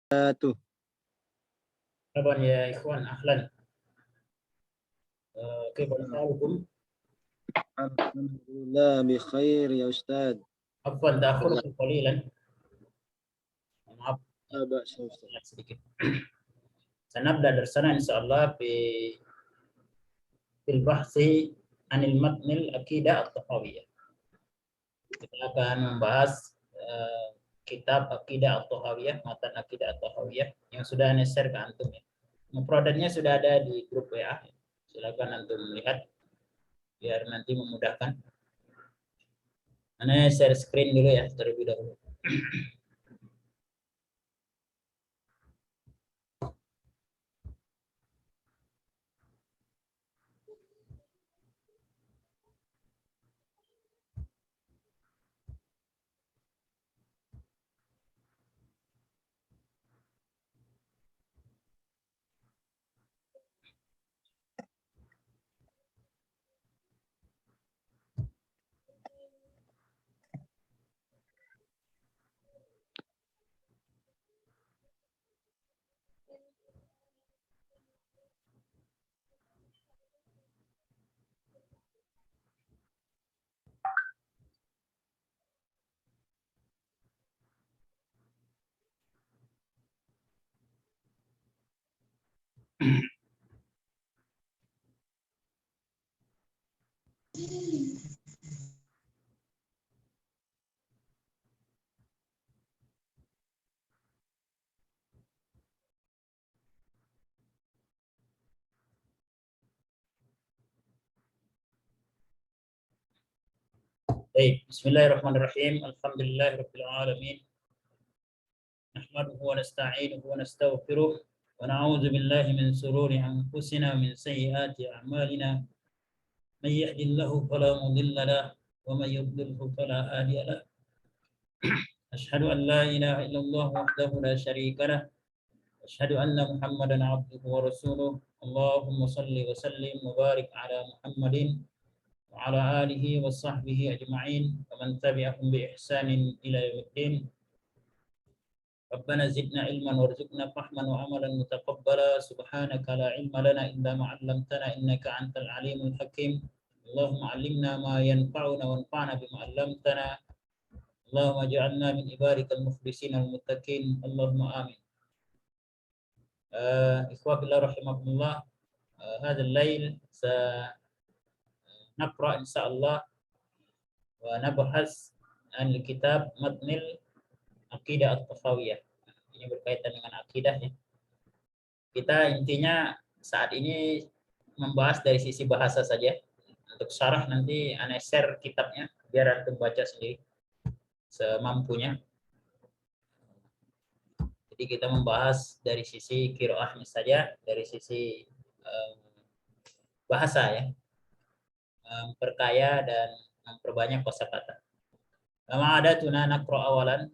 Tuh. Kabar ya ikhwan, ahlan. Kaifa Alhamdulillah bi khair ya Ustaz. Afwan ta'akhurukum qalilan. Maaf, sedikit. Sanabda darsana insyaallah fil bahsi anil matnil aqidah at-tahawiyah. Kita akan membahas kitab Aqidah At-Tahawiyah, matan Aqidah At-Tahawiyah yang sudah Anda share ke antum ya. Mufradatnya sudah ada di grup WA. Silakan antum lihat biar nanti memudahkan. Anda share screen dulu ya terlebih dahulu. Baik, bismillahirrahmanirrahim. Alhamdulillahirabbil alamin. Nahmaduhu wa nasta'inuhu wa nastaghfiruh wa na'udzu billahi min shururi anfusina wa min sayyiati a'malina. May yahdihillahu fala mudilla lahu wa may yudlilhu fala hadiya lahu. Asyhadu an la ilaha illallah wahdahu la syarika lahu. Asyhadu anna Muhammadan 'abduhu wa rasuluh. Allahumma shalli wa sallim wa barik ala Muhammadin wa ala alihi wa sahbihi ajma'in wa man tabi'ahum bi ihsanin ila yaumiddin. Rabbana zidna ilman warzuqna fahman wa amalan mutaqabbala. Subhanaka la ilma lana illa ma 'allamtana innaka antal alimul hakim. Allahumma 'allimna ma yanfa'una wanfa'na bima 'allamtana. Allahumma ij'alna min ibadikal mukhlisin al muttaqin. Allahumma amin. Ikhwah fillah rahimakumullah. Hadha al-lail نقرأ إن شاء الله ونبحث عن kitab matnil Aqidah At-Tahawiyah. Ini berkaitan dengan akidah ya. Kita intinya saat ini membahas dari sisi bahasa saja. Untuk syarah nanti Ana share kitabnya biar antum baca sendiri semampunya. Jadi kita membahas dari sisi qiraahnya saja, dari sisi bahasa ya. Memperkaya dan memperbanyak kosakata. Lama ada tuna nakro awalan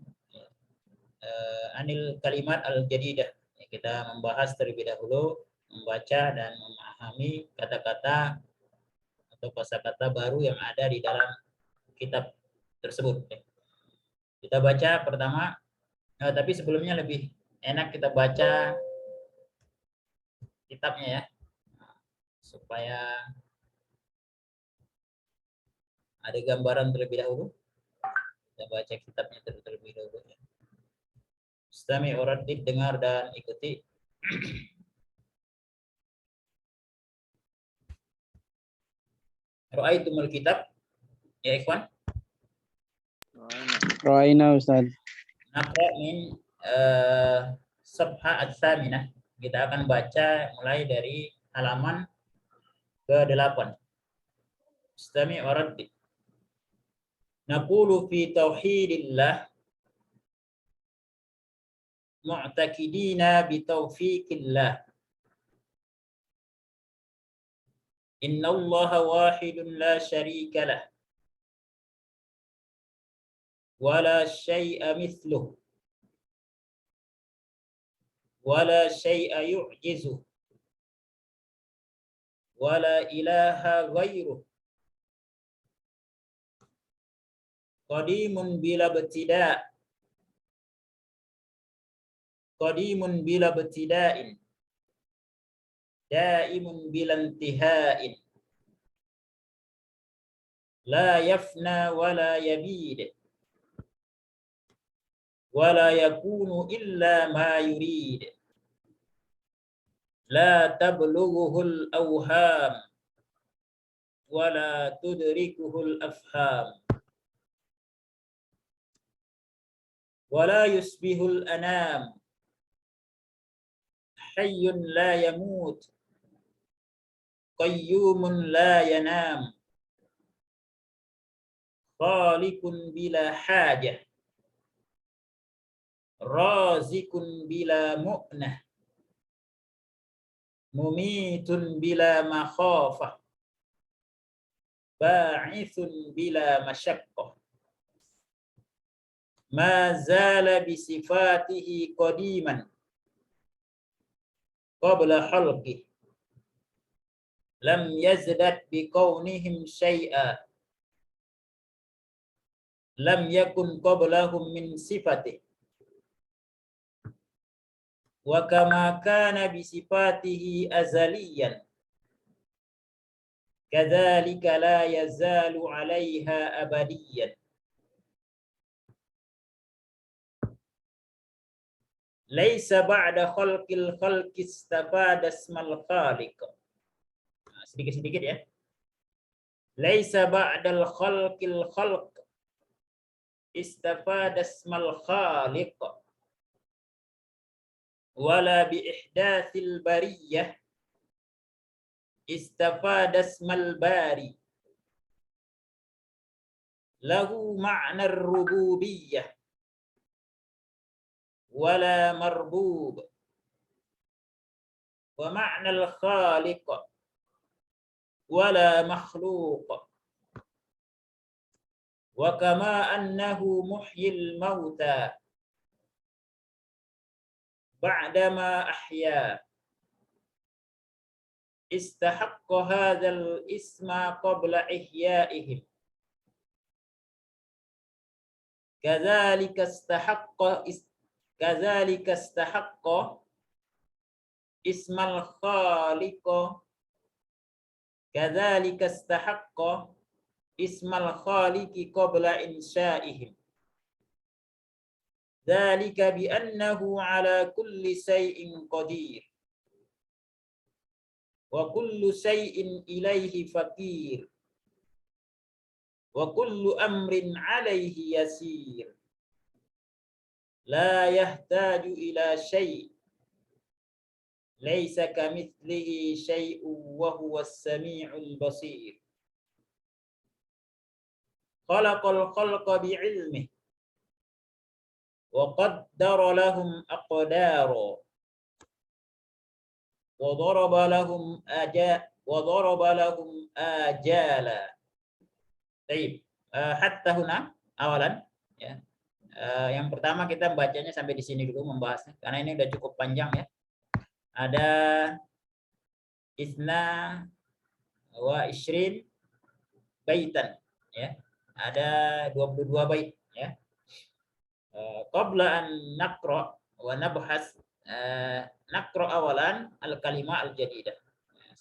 anil kalimat al-jadidah. Kita membahas terlebih dahulu, membaca dan memahami kata-kata atau kosakata baru yang ada di dalam kitab tersebut. Kita baca pertama, tapi sebelumnya lebih enak kita baca kitabnya ya, supaya ada gambaran terlebih dahulu. Kita baca kitabnya terlebih dahulu. Istami uradid, dengar dan ikuti. Ra'aitumul kitab ya ikhwan? Ra'aina Ustaz. Naqra min sabha ats-tsaminah. Kita akan baca mulai dari halaman ke-8. Istami uradid. Naqulu fi tauhidillah mu'taqidina bi taufiqillah. Inna Allaha wahidun la syarika lah. Wala syai'a mithluh. Wala syai'a yu'jizuh. Wala ilaha ghairuh. Qadimun bila btida'. qadimun bila ibtida'in, daimun bila intiha'in, la yafna wa la yabid, wa la yakunu illa ma yurid, la tablughuhu al-awham, wa la tudrikuhu al-afham, wa la yusbihu al-anam, hayyun la yamut, qayyumun la yanam, khaliqun bila hajah, razikun bila mu'nah, mumitun bila makhafah, ba'ithun bila masyaqqah, ma zala bisifatihi qadiman qabla khalqih, lam yazdat biqaunihim syai'a, lam yakun qablahum min sifatih, wa kama kana bisifatihi azaliyan, kadzalika la yazalu 'alaiha abadiyan. Laisa ba'da khalqil khalqi istafada ismal khaliq. Sedikit-sedikit ya. Laisa ba'dal khalqil khalq istafada ismal khaliq. Wala bi ihdatsil bariyah istafada ismal bari. Lahu ma'na ar-rububiyyah wala marbub, wa ma'na al-khaliq wala makhluq, wa kama annahu muhyil mauta ba'dama ahya, istahaqqa hadzal isma qabla ihya'ihim, kadzalika istahaqqa ismal khaliq, kadzalika istahaqqa ismal khaliqi qabla insya'ihim, dzalika bi annahu ala kulli shay'in qadir, wa kullu shay'in ilaihi faqir, wa kullu amrin alaihi yasir, la yahtaju ila syai', laisa kamitslihi syai'un wa huwas sami'ul basir. Khalaqal khalqa bi'ilmihi wa qaddara lahum aqdara wa daraba lahum ajala. Baik, hatta huna awalan ya. Yang pertama kita bacanya sampai di sini dulu membahasnya karena ini udah cukup panjang ya. Ada isna wa ishrin baitan ya. Ada 22 bait ya. Qabla an naqra wa nabhas, naqra awalan al-kalimah al-jadidah.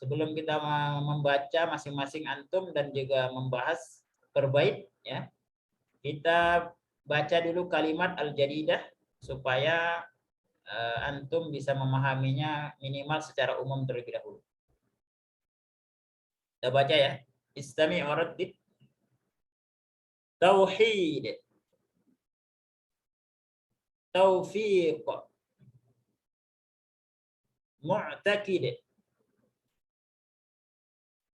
Sebelum kita membaca masing-masing antum dan juga membahas per bait ya. Kita baca dulu kalimat al-jadidah supaya antum bisa memahaminya minimal secara umum terlebih dahulu. Kita baca ya. Istami' wa raddid. Tauhid, taufiq, mu'taqid,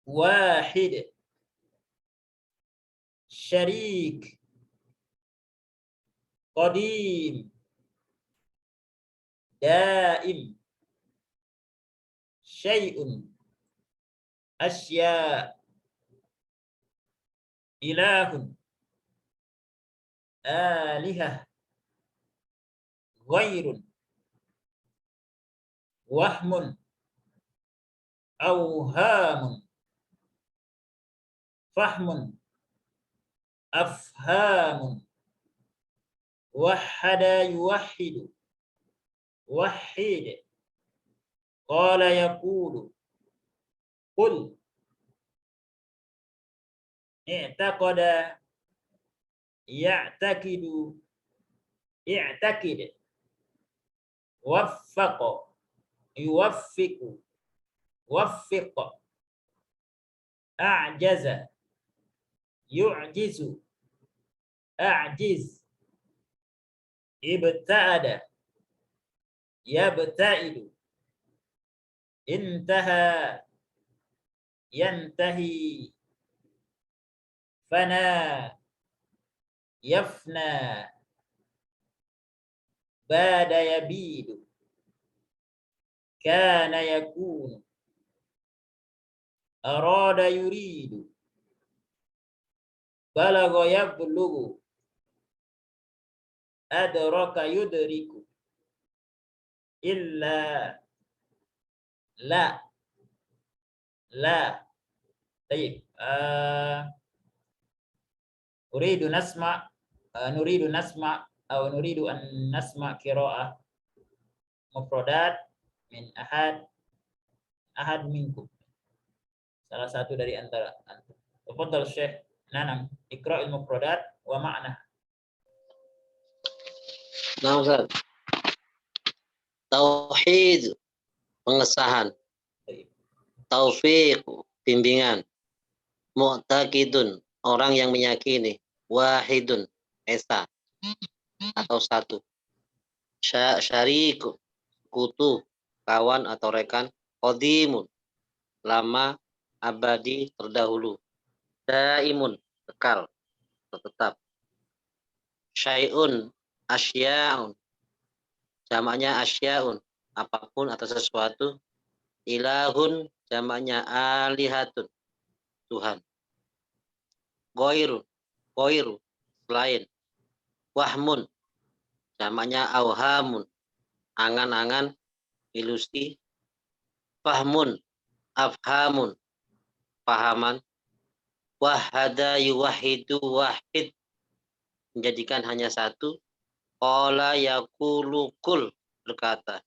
wahid, syarik, qadim, daim, syai'un, asya, ilahun, alihah, ghairun, wahmun, awhamun, fahmun, afhamun, wahhada yuwahhidu, وحد قال يقول قل اعتقد يعتقد اعتقد وفق يوفق وفق أعجز يعجز أعجز ابتعد يبتعد انتهى ينتهي فنى يفنى باد يبيد كان يكون أراد يريد بلغ يبلغ أدرك يدرك إلا لا لا. طيب نريد نسمع أو نريد أن نسمع قراءة مفردات من أحد منكم, salah satu dari antara antum. Tafadhal Syekh Nanam, iqra'il mufradat wa ma'na. Nah, Ustaz. Tauhid, pengesahan. Taufiq, bimbingan. Mu'taqidun, orang yang meyakini. Wahidun, esa atau satu. Syarik, kutu, kawan atau rekan. Qadimun, lama, abadi, terdahulu. Daimun, kekal, tetap. Syai'un, asya'un, jamaknya asyaun, apapun atau sesuatu. Ilahun, jamaknya alihatun, Tuhan. Goiru, selain. Wahmun, jamaknya awhamun, angan-angan, ilusi. Fahmun, afhamun, pahaman. Wahada yuwahidu wahid, menjadikan hanya satu. Qala yaqulu kul, berkata.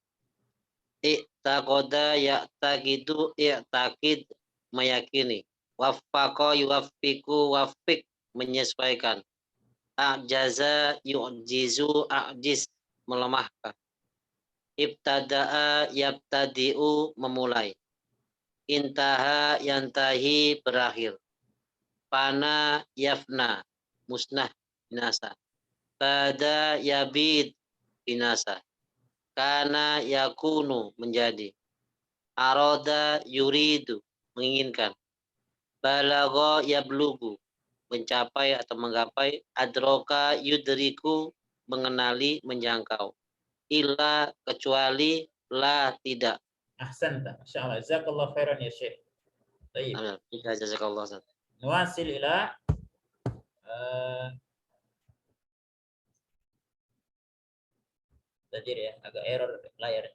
I'taqada ya'taqidu i'taqid, meyakini. Waffaqa yuwaffiqu waffiq, menyesuaikan. A'jaza yu'jizu a'jiz, melemahkan. Ibtada'a yabtadi'u, memulai. Intaha yantahi, berakhir. Fana yafna, musnah, binasa. Bada yabid, binasa. Kana yakunu, menjadi. Aroda yuridu, menginginkan. Balagha yablugu, mencapai atau menggapai. Adroka yudriku, mengenali, menjangkau. Illa, kecuali. La, tidak. Ahsanta, masyaallah, jazakallahu khairan ya Syekh. Baik. Jazakallah. Nuwasil ila tadi ya, agak error layar.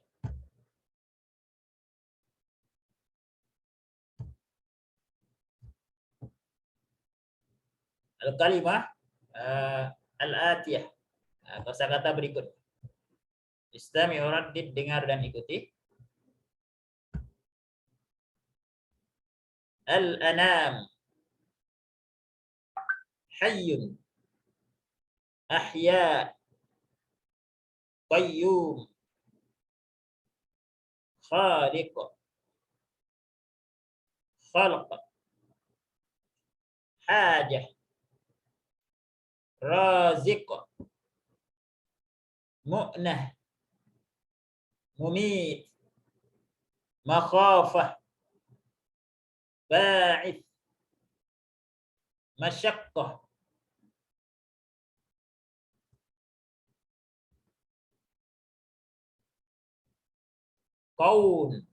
Al-kalimah al-atiyah, kosakata berikut. Istami uraddid, dengar dan ikuti. Al-anam, hayyun, ahya, qayyum, khaliq, khalq, hajah, raziq, mu'nah, mumit, makhafah, ba'ith, masyaqqah. Kaun,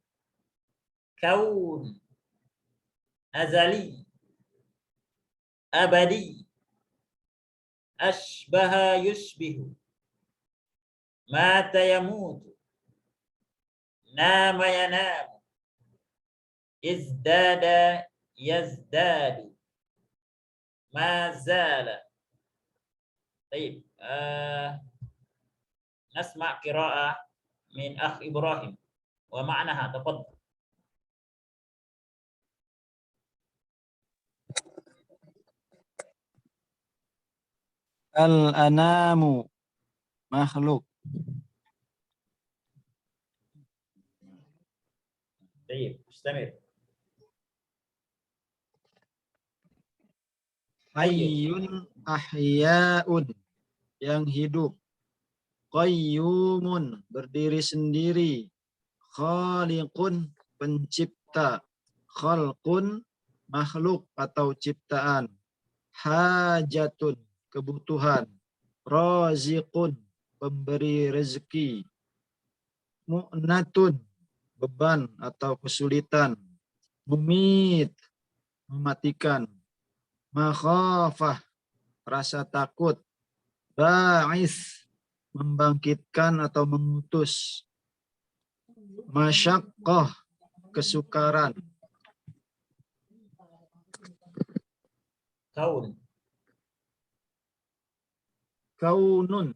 azali, abadi, ashbaha yushbihu, mata yamutu, nama yanamu, izdada yazdadu, mazala. Baik, nasma' qira'ah من أخ إبراهيم ومعناها تفضل. Al-anamu makhluk. طيب استمر. Hayyun ahyaun yang hidup. Qayyumun berdiri sendiri. Khaliqun pencipta. Khalqun makhluk atau ciptaan. Hajatun kebutuhan. Raziqun pemberi rezeki. Mu'natun beban atau kesulitan. Mumit mematikan. Makhafah rasa takut. Ba'is membangkitkan atau mengutus. Masyaqqah kesukaran. Kaun. Kaunun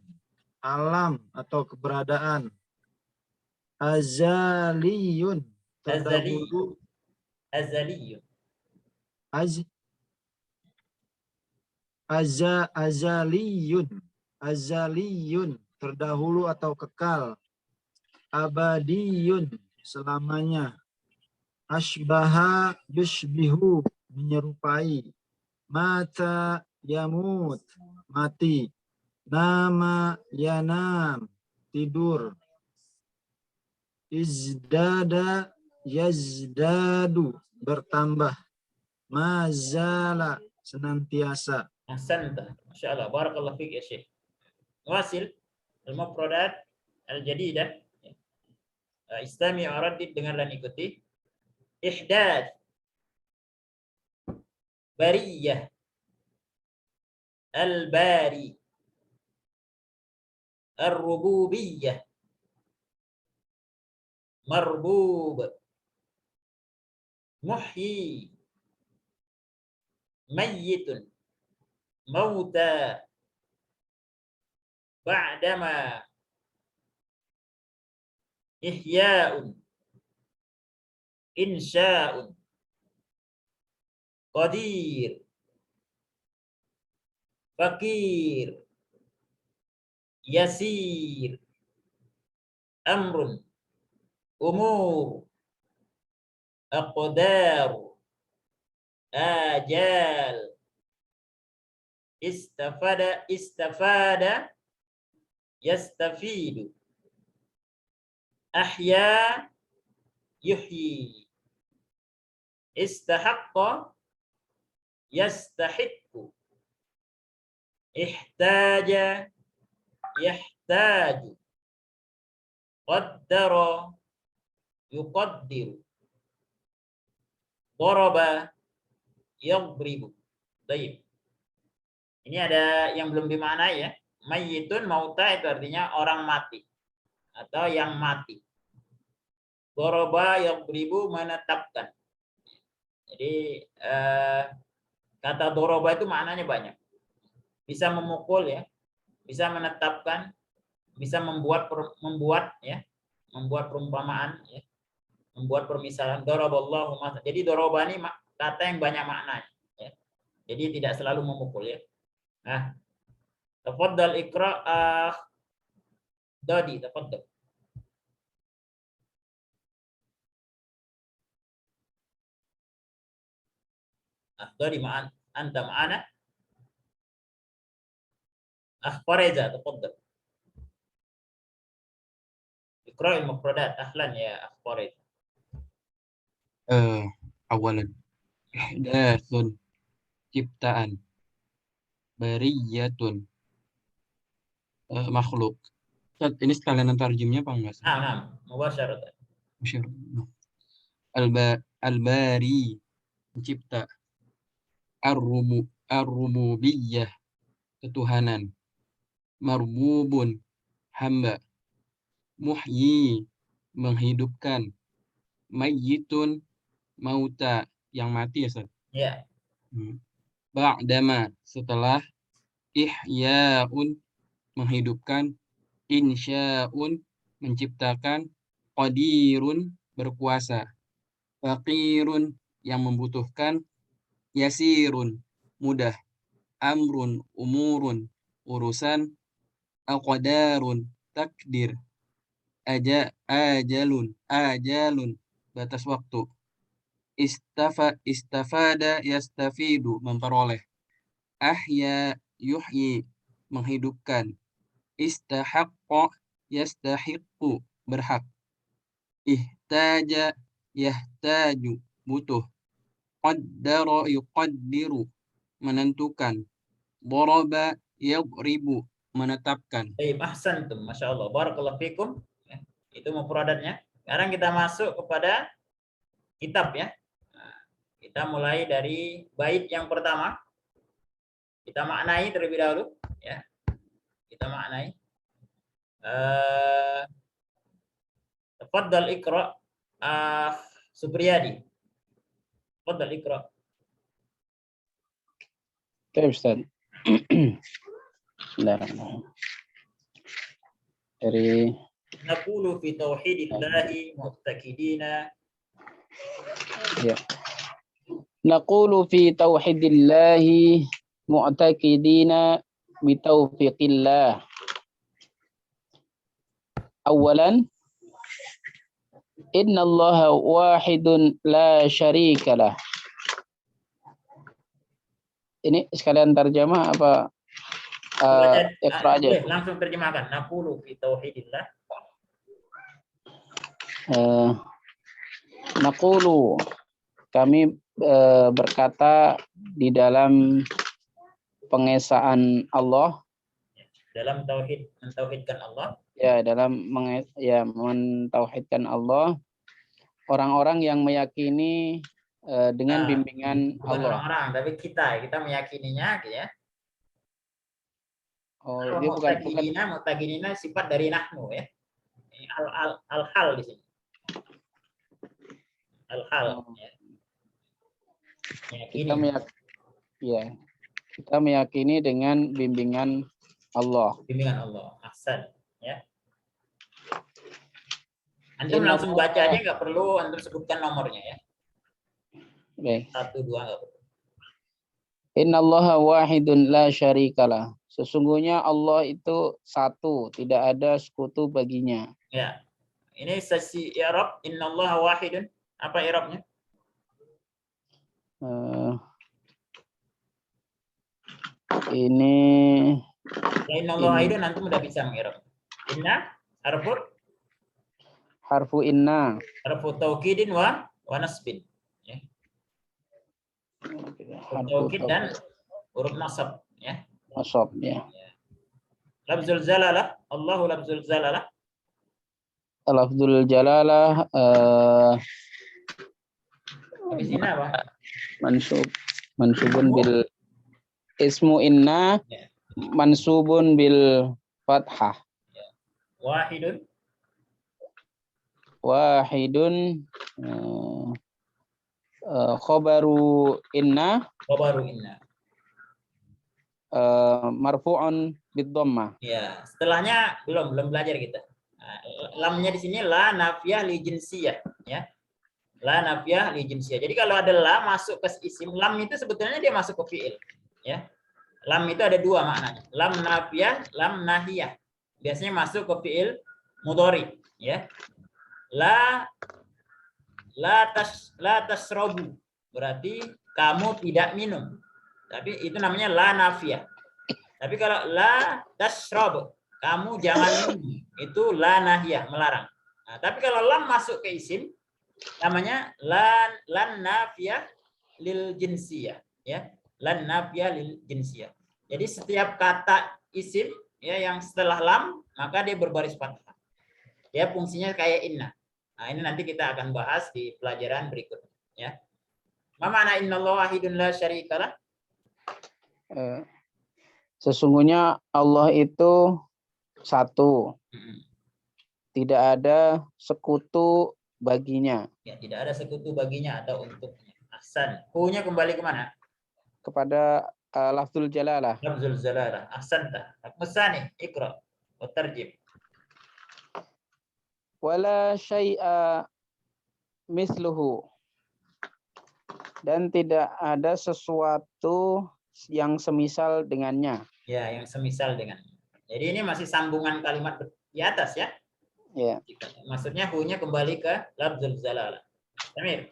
alam atau keberadaan. Azaliyun terdahulu. أزلي. Azaliyun terdahulu atau kekal. Abadiyun selamanya. Ashbaha yushbihu menyerupai. Mata yamut mati. Nama yanam tidur. Izdada yazdadu bertambah. Mazala senantiasa. أحسنت ما شاء الله بارك الله فيك يا شيخ. نواصل المفردات الجديدة. استمع وردد dengan dan ikuti. إحداث برية الباري الربوبية مربوب محيي ميت موتى بعدما إحياء إنشاء قدير فقير يسير أمر أمور أقدار آجال استفاد يستفيد أحيا يحيي استحق يستحق احتاج يحتاج قدر يقدر ضرب يضرب. Baik. Ini ada yang belum dimaknai ya. Mayyitun mauta itu artinya orang mati atau yang mati. Doroba yadribu menetapkan. Jadi kata doroba itu maknanya banyak. Bisa memukul ya, bisa menetapkan, bisa membuat perumpamaan ya, membuat permisalan. Doroballahu mathalan. Jadi doroba ini kata yang banyak maknanya ya. Jadi tidak selalu memukul ya. Nah, tafaddal ikra Dodi, tafaddal. Dodi anta ma'ana. Fareza, tafaddal. Ikra al-mufradat. Ahlan ya Fareza. Awalan ihdatsun ciptaan. Bariyatun makhluk. Ini sekalian tarjimnya apa enggak? Nah, mubasyaratan. Al-bari pencipta. Ar-rububiyah ketuhanan. Marbubun hamba. Muhyi menghidupkan. Mayyitun mauta yang mati ya Ustaz. Ya. Ba'dama setelah. Ihya'un menghidupkan. Insya'un menciptakan, qadirun berkuasa, faqirun yang membutuhkan, yasirun mudah, amrun umurun urusan, aqdarun takdir, ajalun batas waktu, istafada yastafidu memperoleh, ahya yuhyi menghidupkan, istahaqqa yastahiqqu berhak, ihtaja yahtaju butuh, qaddara yuqaddiru menentukan, daraba yadribu menetapkan. Baik, ahsantum, Masya Allah. Barakallahu fikum. Ya, itu mufradatnya. Sekarang kita masuk kepada kitab ya. Nah, kita mulai dari bait yang pertama. Kita maknai terlebih dahulu. Ya, kita maknai. Tafadhal Iqra, Supriyadi. Tafadhal Iqra. Oke, Ustaz. Bismillahirrahmanirrahim. Dari Naqulu fi tauhidillahi mu'taqidina. ya. Naqulu fi tauhidillahi mu'taqidina bitaufiqillah. Awalan, innallaha wahidun la syarikalah. Ini sekalian terjemah apa Iqra aja? Langsung terjemahkan. Naqulu fi tauhidillah. Naqulu, kami berkata di dalam pengesaan Allah, Dalam tauhid, mentauhidkan Allah. ya dalam mentauhidkan Allah, orang-orang yang meyakini dengan bimbingan Bukan Allah. orang-orang, tapi kita meyakininya gitu ya. Oh, dia bukan Mu'taqidina sifat dari nahnu ya. Al-hal di sini. Al-hal ya. Kita meyakini dengan bimbingan Allah. Bimbingan Allah. Ahsan ya. Antum langsung baca aja, nggak perlu antum sebutkan nomornya ya. Baik. 1, 2 nggak perlu. Innallaha wahidun la syarikalah. Sesungguhnya Allah itu satu, tidak ada sekutu baginya. Ya. Ini sesi i'rab, innallaha wahidun. Apa i'rabnya? Ini Innallaha wahidun antum udah bisa mengi'rab. Inna harfu inna. Harfu taukidin wa nasbin. Ya. Taukid dan huruf nasab. Ya. Nasab, ya. Lafzul zalalah. Allahu lafzul zalalah. Lafzul jalalah. Habis ini apa? Mansubun bil ismu inna. Ya. Mansubun bil fathah. Ya. Wahidun. Khobaru inna. Marfu'un bid dhammah. Ya, setelahnya belum belajar kita. Nah, lamnya di sini la nafiyah li jinsiyah ya. La nafiyah li jinsiyah. Jadi kalau ada la masuk ke isim, lam itu sebetulnya dia masuk ke fiil ya. Lam itu ada dua maknanya. Lam nafiyah, lam nahiyah. Biasanya masuk ke fiil mudhari ya. La tasrobu berarti kamu tidak minum. Tapi itu namanya la nafiyah. Tapi kalau la tasrob, kamu jangan minum, itu la nahiyah, melarang. Nah, tapi kalau lam masuk ke isim, namanya lan nafiyah lil jinsiyah ya. Lan nafiyah lil jinsiyah. Jadi setiap kata isim ya yang setelah lam maka dia berbaris fathah. Dia fungsinya kayak inna. Nah, ini nanti kita akan bahas di pelajaran berikutnya ya. Ma makna innallaha wahidun la syarikalah? Sesungguhnya Allah itu satu. Tidak ada sekutu baginya. Ya, tidak ada sekutu baginya atau untuknya. Ahsan. Hu-nya kembali kemana? Kepada lafzul jalalah. Lafzul jalalah. Ahsanta. Musani, Iqra. Wa tarjim. Wala syai'a misluhu. Dan tidak ada sesuatu yang semisal dengannya. Ya, yang semisal dengan. Jadi ini masih sambungan kalimat di atas ya. Ya. Maksudnya hu-nya kembali ke lafzul zalalah. Samir.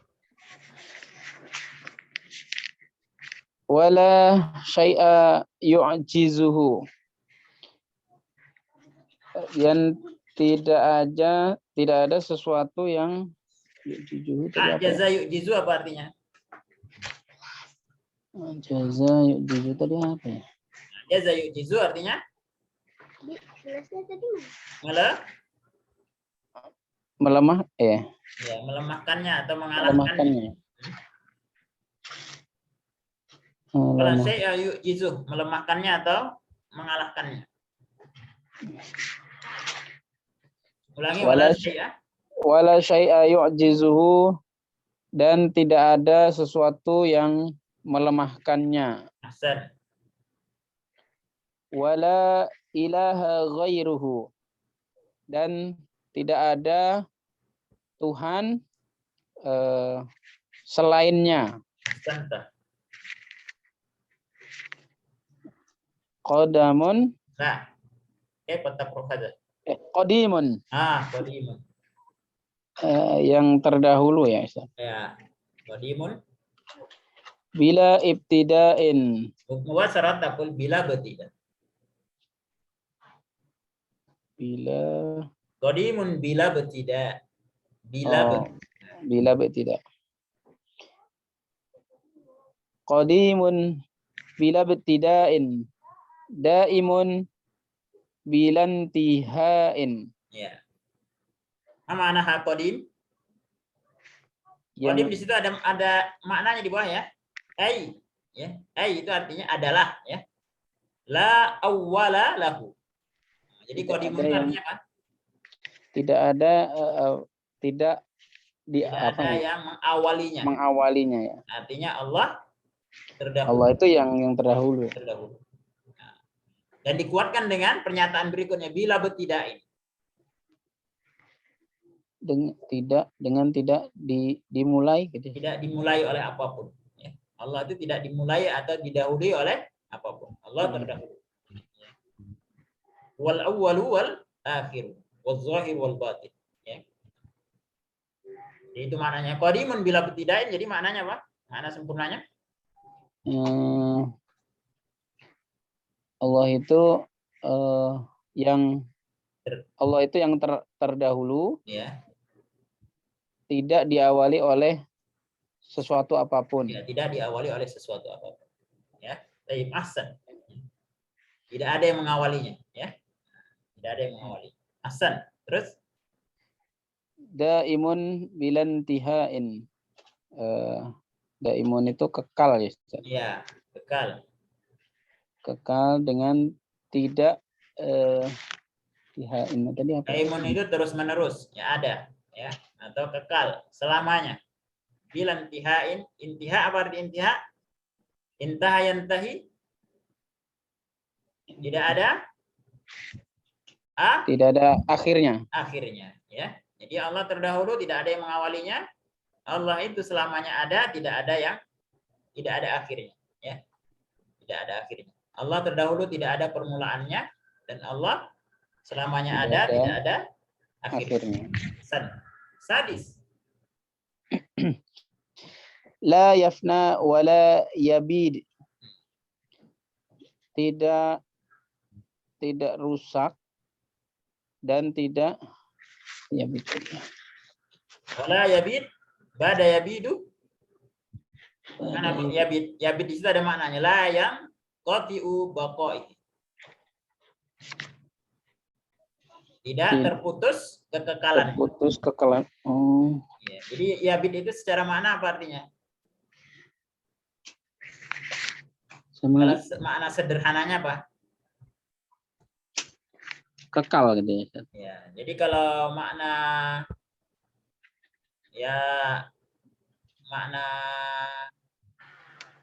Wala syai'a yu'jizuhu. Dan tidak ada sesuatu yang yu'jizuhu tadi apa? Jaza yu'jizu apa artinya? Jaza yu'jizu tadi apa ya? Jaza yu'jizu artinya? Melemah Ya, melemahkannya atau mengalahkannya. melemahkannya. Wala syai'a yu'jizu, melemahkannya atau mengalahkannya. Ulangi wala syai'a. Wala syai'a yu'jizuhu, dan tidak ada sesuatu yang melemahkannya. Ahsan. Wala ilaha ghairuhu, dan tidak ada Tuhan selainnya. Ahsanta. Qadamun Nah, pataqruh hadza. qadimun, Qadimun. yang terdahulu ya Ustaz. Ya, qadimun. Bila ibtida'in, Wa syarat taqul bila betida. bila Qadimun bila betida. Bila bila ibtida'. Qadimun bila ibtida'in, daimun bilantihain. Ya. Apa makna qadim? Qadim di situ ada maknanya di bawah ya. Ai, ya. Ai itu artinya adalah ya. La awwala lahu. Jadi qadimun itu artinya apa? Tidak ada tidak ada yang mengawalinya. Mengawalinya ya. Artinya Allah terdahulu. Allah itu yang terdahulu. Nah, dan dikuatkan dengan pernyataan berikutnya bila betida'in. Tidak dimulai gitu. Tidak dimulai oleh apapun. Ya. Allah itu tidak dimulai atau didahului oleh apapun. Allah terdahulu. Ya. Wal awwalu wal akhir, wal zahir wal batin. Ya. Jadi itu maknanya. Qadimun bila betida'in, jadi maknanya apa? Makna sempurnanya? Allah itu yang terdahulu, ya. Tidak diawali oleh sesuatu apapun. Ya, tidak diawali oleh sesuatu apapun. Ya, tayyib ahsan. Tidak ada yang mengawalinya, ya. Tidak ada yang mengawali. Ahsan. Terus Daimun bilantihain. Daimun itu kekal ya. Ya, kekal. Kekal dengan tidak tihain tadi apa? Daimun itu terus menerus, ya ada, ya, atau kekal selamanya. Bilantihain, intiha apa arti intiha? Intaha yantahi. Tidak ada tidak ada akhirnya. Akhirnya, ya. Jadi Allah terdahulu, tidak ada yang mengawalinya. Allah itu selamanya ada, tidak ada akhirnya, ya. Tidak ada akhirnya. Allah terdahulu, tidak ada permulaannya, dan Allah selamanya tidak ada akhirnya. Sadis. La yafna wala yabid. Tidak rusak dan tidak yabid. Wala yabid, bada yabidu. Mana yabid? Yabid di situ ada maknanya. La yang qati'u baqai. Tidak terputus kekekalan. Terputus kekekalan. Oh. Ya, jadi yabid itu secara makna apa artinya? Makna sederhananya apa? Kekal gitu ya. Ya, jadi kalau makna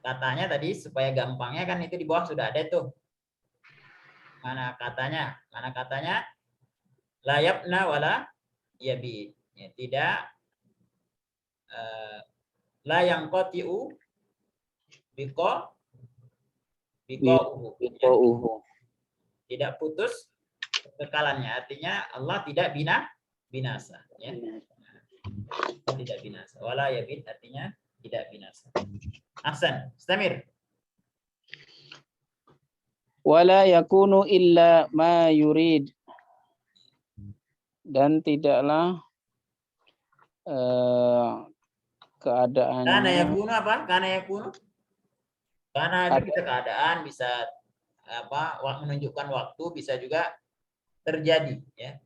katanya tadi supaya gampangnya kan itu di bawah sudah ada tuh. Mana katanya la yabna wala yabit. Ya, tidak la yang kotiu biko biko ya. Tidak putus kekekalannya, artinya Allah tidak binasa ya. Tidak binasa. Wala yabit artinya tidak binasa. Ahsan, istamir. Wala yakunu illa ma yurid. Dan tidaklah keadaannya. Karena yakunu apa? Karena yakunu. Karena itu bisa keadaan, bisa apa? Menunjukkan waktu, bisa juga terjadi ya.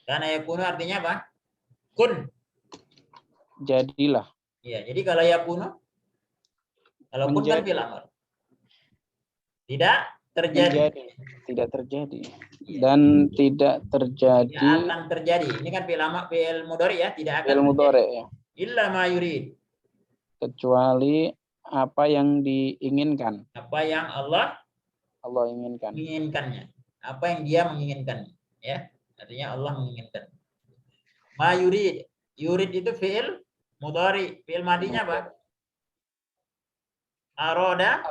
Karena yakunu artinya apa? Kun. Jadilah. Iya, jadi kalau yakunu, kalau kun kan fil amr. Tidak terjadi. Menjadi. Tidak terjadi. Dan tidak terjadi. Tidak akan terjadi. Ini kan fi'il mudhari ya, tidak akan Fi'il mudhari ya. Illa ma yurid. Kecuali apa yang diinginkan. Apa yang Allah inginkan. menginginkannya. Apa yang dia menginginkan. Ya, artinya Allah menginginkan. Ma yurid. Yurid itu fi'il mudhari. Fi'il madinya apa? Aroda.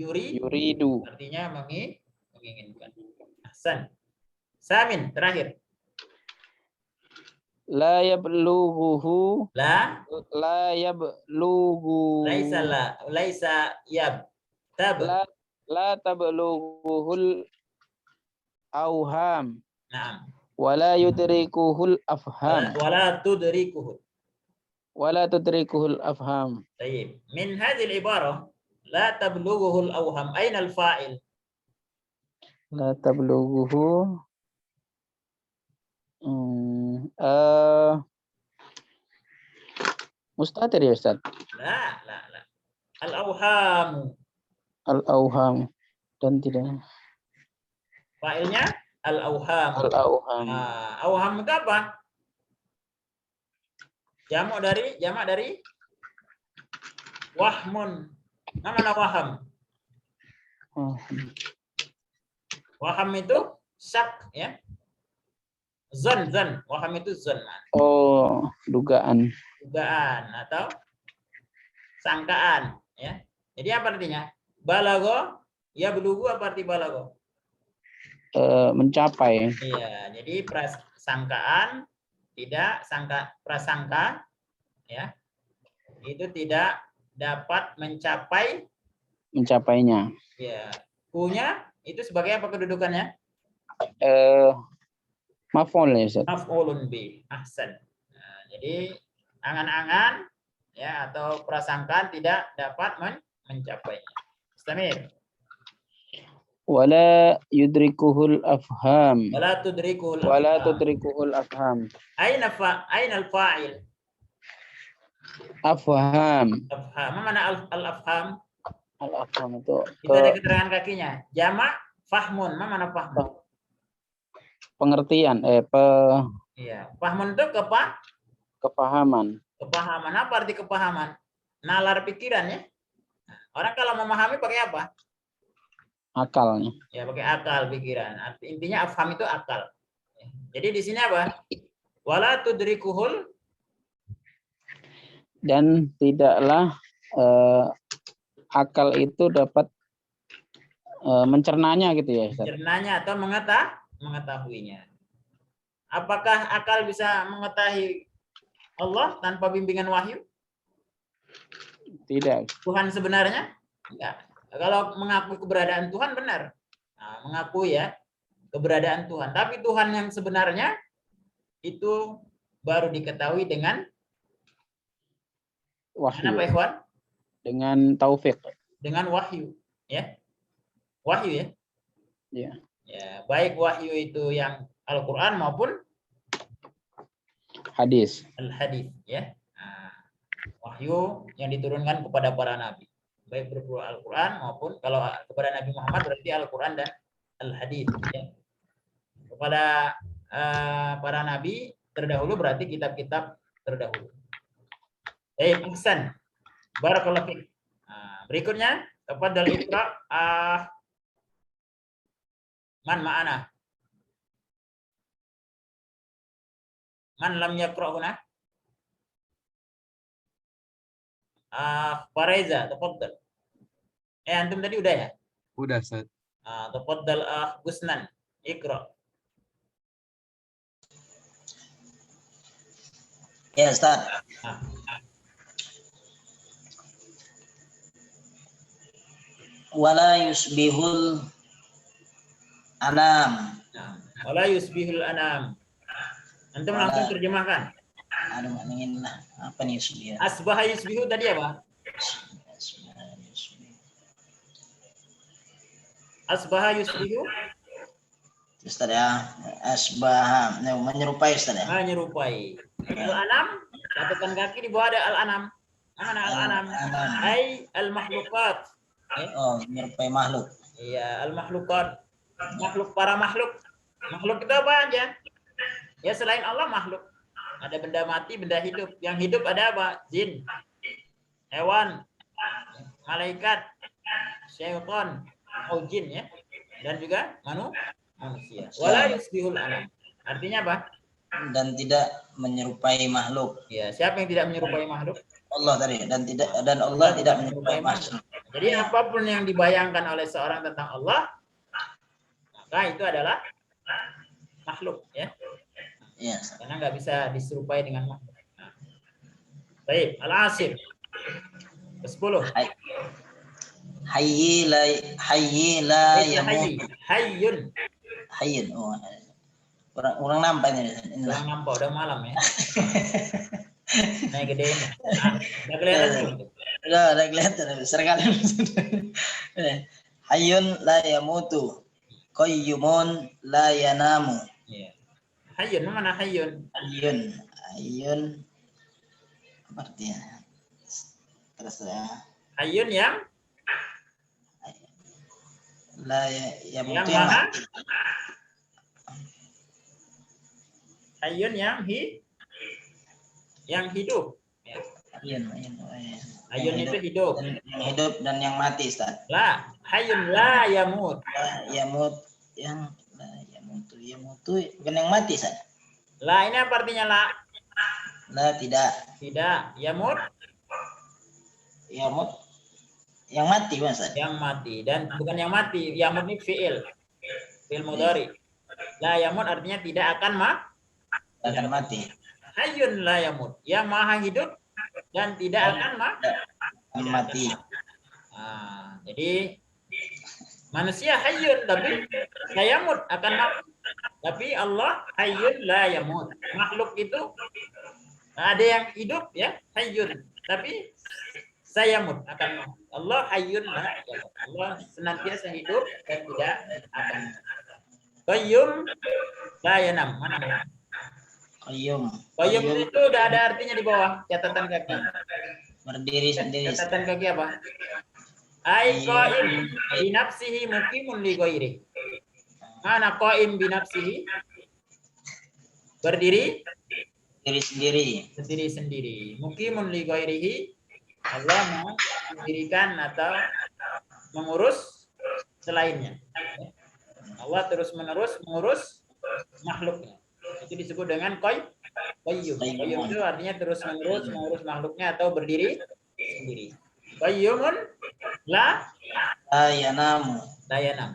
Yuridu. Artinya menginginkan. Ahsan. Samin, terakhir. La yablughuhu. La yablughu. Laisa yab. Tab. La tablughuhul auham. Naam. Wala yudrikuhul afham. Wala tudrikuhul afham. طيب من هذه العبارة لا تبلغه الأوهام أين الفاعل؟ La tablughuhu. Mustatir ya Ustaz? لا. الأوهام. Al-auham. Dan tidak. Fa'ilnya al-auham. Auham itu apa? Jamak dari wahmun. Mana waham? Waham itu syak ya. Zon. Waham itu zon. Oh, dugaan atau sangkaan ya. Jadi apa artinya? Balago ya belugu apa arti balago? Mencapai. Iya, jadi prasangkaan tidak prasangka ya. Itu tidak dapat mencapainya. Ya. Punya itu sebagai apa kedudukannya? Maf'ul ya Ustaz. Maf'ulun bi. Ahsan. Nah, jadi angan-angan ya atau prasangkaan tidak dapat mencapainya. Istamir. Wala yudrikuhul afham. Wala tudrikuhul afham. Aina al-fa'il? Afham. Mana al-afham? Al-afham itu Itu ada keterangan kakinya. Jamak fahmun. Mana fahmun? Pengertian. Iya. Fahmun itu kepahaman. Kepahaman. Apa arti kepahaman? Nalar pikiran ya. Orang kalau memahami pakai apa? Akalnya. Ya pakai akal pikiran. Intinya afham itu akal. Jadi di sini apa? Wala tudrikuhul. Dan tidaklah akal itu dapat mencernanya gitu ya Ustaz. Mencernanya atau mengetahuinya. Apakah akal bisa mengetahui Allah tanpa bimbingan wahyu? Tidak. Tuhan sebenarnya? Enggak. Kalau mengakui keberadaan Tuhan benar. Nah, mengakui ya keberadaan Tuhan. Tapi Tuhan yang sebenarnya itu baru diketahui dengan wahyu. Apa ikhwan? Dengan taufik. Dengan wahyu, ya. Wahyu ya. Ya. Ya, baik wahyu itu yang Al-Qur'an maupun hadis. Al-hadis, ya. Nah, wahyu yang diturunkan kepada para nabi. Baik berupa Al-Quran maupun kalau kepada Nabi Muhammad berarti Al-Quran dan Al-Hadis. Ya. Kepada para nabi terdahulu berarti kitab-kitab terdahulu. Ihsan. Barakallahu fiik. Berikutnya tafadhal iqra man ma'ana. Man lam yaqra huna? Faraiza, tafaddal. Antum tadi udah ya? Udah, Ustaz. Tafaddal Gusnan. Iqra. Ya, Ustaz. Wala yusbihul anam. Wala yusbihul anam. Antum langsung terjemahkan. Aduh, ingin apa nih yusbih? Asbaha yusbihu tadi apa? Asbaha yusbihu. Ustaz ya, asbah, menyerupai Ustaz ya. Menyerupai. Al-anam, catatan kaki di bawah ada al-anam. Mana al-anam? Ai al-makhluqat. Oh, menyerupai makhluk. Iya, al-makhluqat. Makhluk, para makhluk. Makhluk itu apa aja? Ya selain Allah makhluk. Ada benda mati, benda hidup. Yang hidup ada apa? Jin, hewan, malaikat, syaitan, jin ya. Dan juga manusia. Wala yusbihul anam. Artinya apa? Dan tidak menyerupai makhluk. Ya, siapa yang tidak menyerupai makhluk? Allah tadi, dan Allah tidak menyerupai makhluk. Jadi apapun yang dibayangkan oleh seorang tentang Allah, maka itu adalah makhluk ya. Ya. Karena nggak bisa diserupai dengan makhluk. Baik, al-asir. Ke-10. Hayyi la yamut. Hayyun. Hayyun. Oh. Orang nampak ini. Kurang nampak, udah malam ya. Nah, gede ini. Udah kelihatan belum? Udah kelihatan. Serkali. Hayyun la yamutu. Qayyumun la yanamu. Iya. Hayyun, mana hayyun? Hayyun. Apa artinya? Terus ya. Hayyun yang La yamutu yang yang mana? mati. Hayyun yang hidup. Hayyun itu hidup. Yang hidup dan yang mati, Ustaz. La, hayyun la yamut. Yamutu bukan yang mati, Ustaz. La ini apa artinya la? La tidak. Tidak. Yamut Yang mati, Ustaz. yang mati, dan bukan yang mati. Yamut ini fi'il mudhari. La yamut artinya tidak akan mati. Hayyun la yamut, yang maha hidup dan tidak akan Mati. Jadi manusia hayyun tapi la yamut akan mati. Tapi Allah hayyun la yamut. Makhluk itu ada yang hidup ya, hayyun, tapi sayamut akan mati. Allah hayyun la yamut. Allah senantiasa hidup dan tidak akan mati. Qayyum la yanam. Mana? Qayyum Itu udah ada artinya di bawah catatan kaki. berdiri sendiri. Catatan kaki apa? Ai qaim bi nafsihi muqimun li ghairi. Mana qaim bi nafsihi? Berdiri sendiri. Muqimun li ghairihi. Allah mendirikan atau mengurus selainnya. Allah terus-menerus mengurus makhluknya. Itu disebut dengan qayyum. Qayyum itu artinya terus-menerus mengurus makhluknya atau berdiri sendiri. Qayyumun la Yanamu. yanam.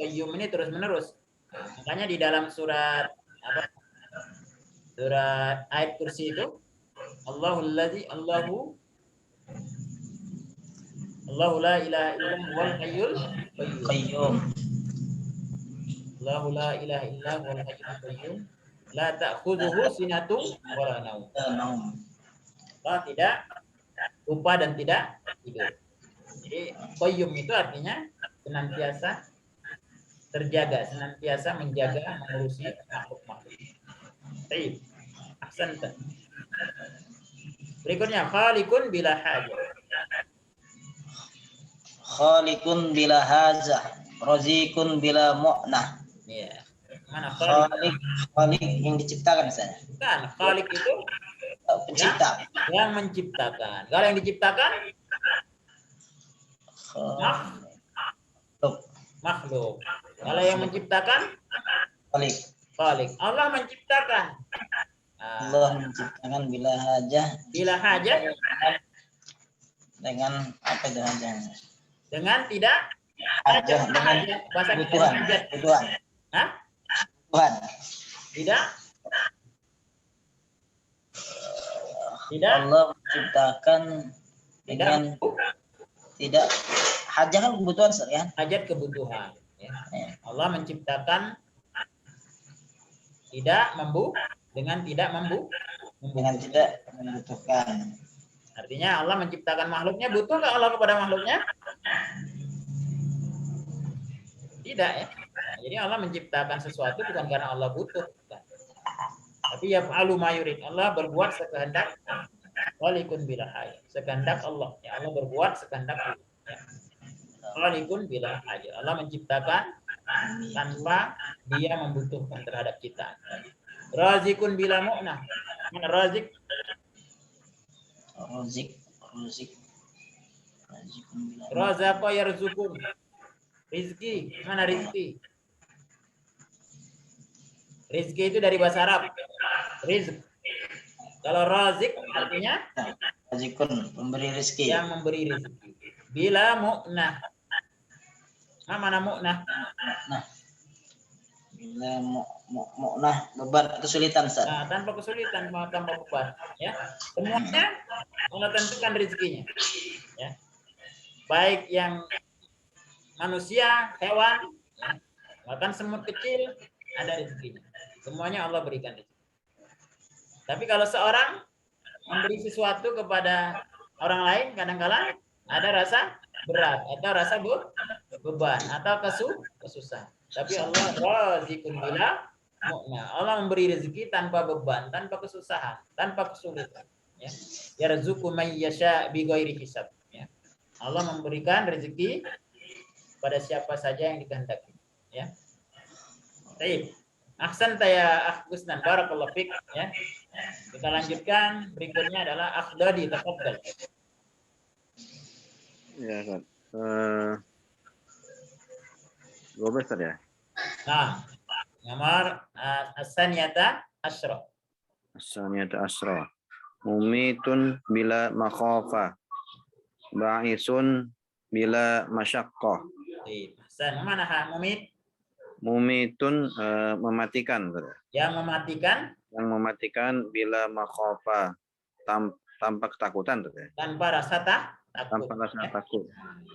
Qayyum ini terus-menerus. Makanya di dalam surat ayat kursi itu Allahu la ilaha illa huwal hayyul Qayyum. Allahu la ilaha illa huwal hayyul qayyum la ta'khudhuhu sinatun wa la naum. Allah tidak lupa dan tidak tidur. Jadi qayyum itu artinya senantiasa terjaga, senantiasa menjaga, mengurusi makhluk-makhluk. Baik. Ahsanta. Berikutnya khaliqun bila hajah. Khaliqun bila hajah, razikun bila mu'nah. Ya. Mana khaliq? Khaliq yang diciptakan, Ustaz. Bukan, khaliq itu Pencipta. yang menciptakan. Kalau yang diciptakan makhluk. Kalau yang menciptakan Khaliq. Khaliq. Allah menciptakan. Allah menciptakan bila hajah Bila hajat dengan apa itu hajah? dengan tidak Hajah hajat. dengan Bahasa kita kebutuhan. hajat. Kebutuhan. Hah? Kebutuhan. Tidak Allah menciptakan dengan tidak hajah kan kebutuhan ya. hajat kebutuhan. Ya. Ya. Allah menciptakan tidak dengan tidak Dengan tidak membutuhkan. Artinya Allah menciptakan makhluknya, butuh nggak Allah kepada makhluknya? Tidak ya. Nah, jadi Allah menciptakan sesuatu bukan karena Allah butuh, bukan. Tapi yaf'alu ma yurid. Allah berbuat sekehendak walikun bila hajat. Sekehendak Allah. Ya, Allah berbuat sekehendak Allah. Ya. Walikun bila hajat. Allah menciptakan tanpa dia membutuhkan terhadap ciptaan. Razikun bila mu'nah. Mana razik? Razaqa yarzukun. Rizki. Mana rizki? Rizki itu dari bahasa Arab. Rizq. Kalau razik artinya Razikun, memberi rezeki. yang memberi rezeki. Bila mu'nah. Mana mu'nah? Nah, bila mu'nah beban kesulitan, Ustaz. Nah, tanpa kesulitan, tanpa beban, ya. Semuanya Allah tentukan rezekinya, ya. Baik yang manusia, hewan, ya. Bahkan semut kecil ada rezekinya. Semuanya Allah berikan rezeki. Tapi kalau seorang memberi sesuatu kepada orang lain, kadang-kala ada rasa berat atau rasa beban atau kesusahan. Tapi Allah razikun bila mu'nah. Allah memberi rezeki tanpa beban, tanpa kesusahan, tanpa kesulitan. Ya. Yarzuqu man yasha bi ghairi hisab. Ya. Allah memberikan rezeki pada siapa saja yang dikehendaki. Ya. Baik. Ahsan ya Akh Gusnan, barakallahu fik, ya. Kita lanjutkan, berikutnya adalah Akhdadi, tafadhal. Ya, Ustaz. 12 ya. Nah, nomor as-saniyata asyra. As-saniyata asyra. Mumitun bila makhafa. Ba'isun bila masyaqqah. Ahsan, mana mumit? Mumitun mematikan, Yang mematikan? Yang mematikan bila makhafa, tanpa ketakutan, Tanpa rasa takut. Tanpa rasa takut.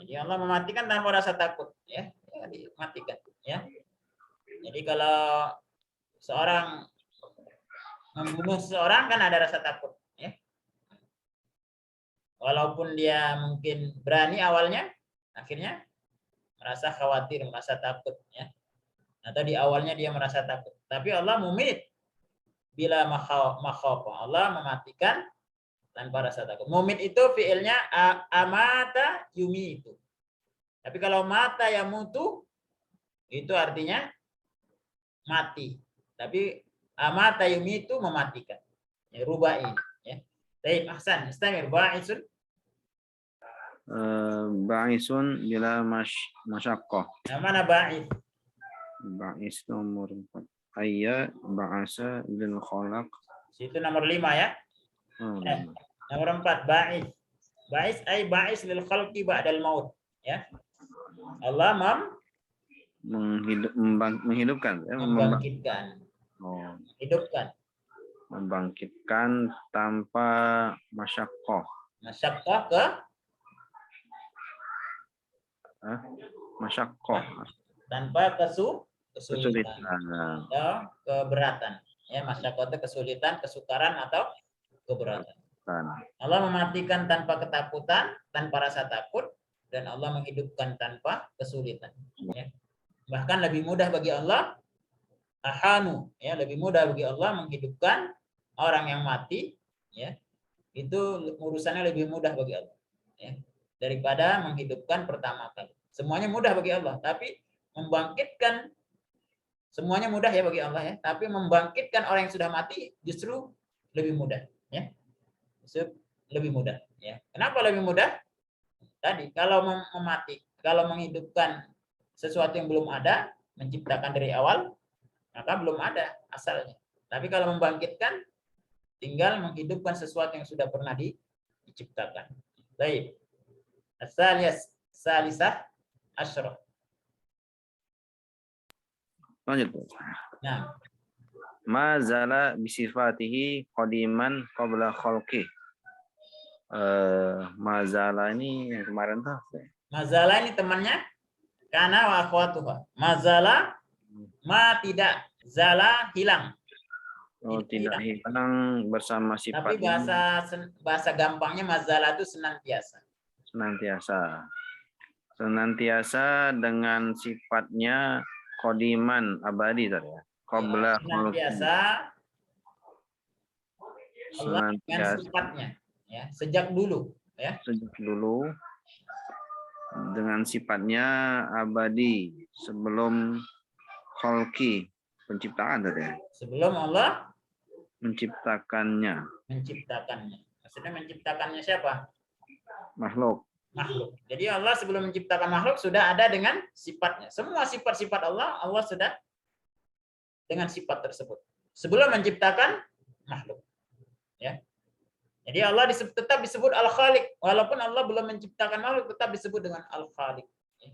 Jadi Allah mematikan tanpa rasa takut, ya. Dimatikan, ya. Jadi kalau seorang membunuh seseorang kan ada rasa takut, ya. Walaupun dia mungkin berani awalnya, akhirnya merasa khawatir, merasa takut, ya. Atau di awalnya dia merasa takut. Tapi Allah mumit bila makhafa. Allah mematikan tanpa rasa takut. Mumit itu fiilnya amata yumitu. Tapi kalau mata yamutu itu artinya mati. Tapi amata yumitu mematikan. Ya, rubai. Ya. Baik, ahsan. Istamir ba'isun. Ba'isun bila masyaqqah. Nah, mana ba'is? Ba'is nomor 4. Ayya ba'asa lil khalaq. Situ nomor 5 ya. Nomor 4 ba'is. Ba'is ay ba'is lil khalqi ba'dal maut, ya. Allah menghidupkan, ya, membangkitkan. Hidupkan. Membangkitkan tanpa masyaqqah. Masyaqqah ke masyaqqah. Tanpa kesulitan. Nah. Atau keberatan. Ya, masyaqqah itu kesulitan, kesukaran atau keberatan. Allah mematikan tanpa ketakutan, tanpa rasa takut, dan Allah menghidupkan tanpa kesulitan. Ya. Bahkan lebih mudah bagi Allah, ahanu, ya, lebih mudah bagi Allah menghidupkan orang yang mati, ya. Itu urusannya lebih mudah bagi Allah, ya, daripada menghidupkan pertama kali. Semuanya mudah bagi Allah, tapi membangkitkan semuanya mudah ya bagi Allah, ya. Tapi membangkitkan orang yang sudah mati justru lebih mudah, ya. Lebih mudah, ya. Kenapa lebih mudah? Tadi kalau kalau menghidupkan sesuatu yang belum ada, menciptakan dari awal, maka belum ada asalnya. Tapi kalau membangkitkan, tinggal menghidupkan sesuatu yang sudah pernah diciptakan. Baik. Salisah asyrah. Lanjut. Nah, Ma zala bisifatihi qadiman qabla khalqih. Mazala ini yang kemarin tuh. mazala ini temannya kana wa akhwatuha. Mazala ma tidak, zala hilang. Oh, tidak hilang bersama Tapi sifatnya. bahasa gampangnya mazala itu senantiasa. Senantiasa dengan sifatnya qadiman abadi tadi ya. Qabla Senantiasa Allah dengan sifatnya, ya, sejak dulu, ya. Sejak dulu dengan sifatnya abadi sebelum khalqi, penciptaan tadi ya. Sebelum Allah Menciptakannya. Maksudnya menciptakannya siapa? Makhluk. Jadi Allah sebelum menciptakan makhluk sudah ada dengan sifatnya. Semua sifat-sifat Allah sudah dengan sifat tersebut sebelum menciptakan makhluk. Ya. Jadi Allah tetap disebut Al-Khaliq, walaupun Allah belum menciptakan makhluk tetap disebut dengan Al-Khaliq. Ya.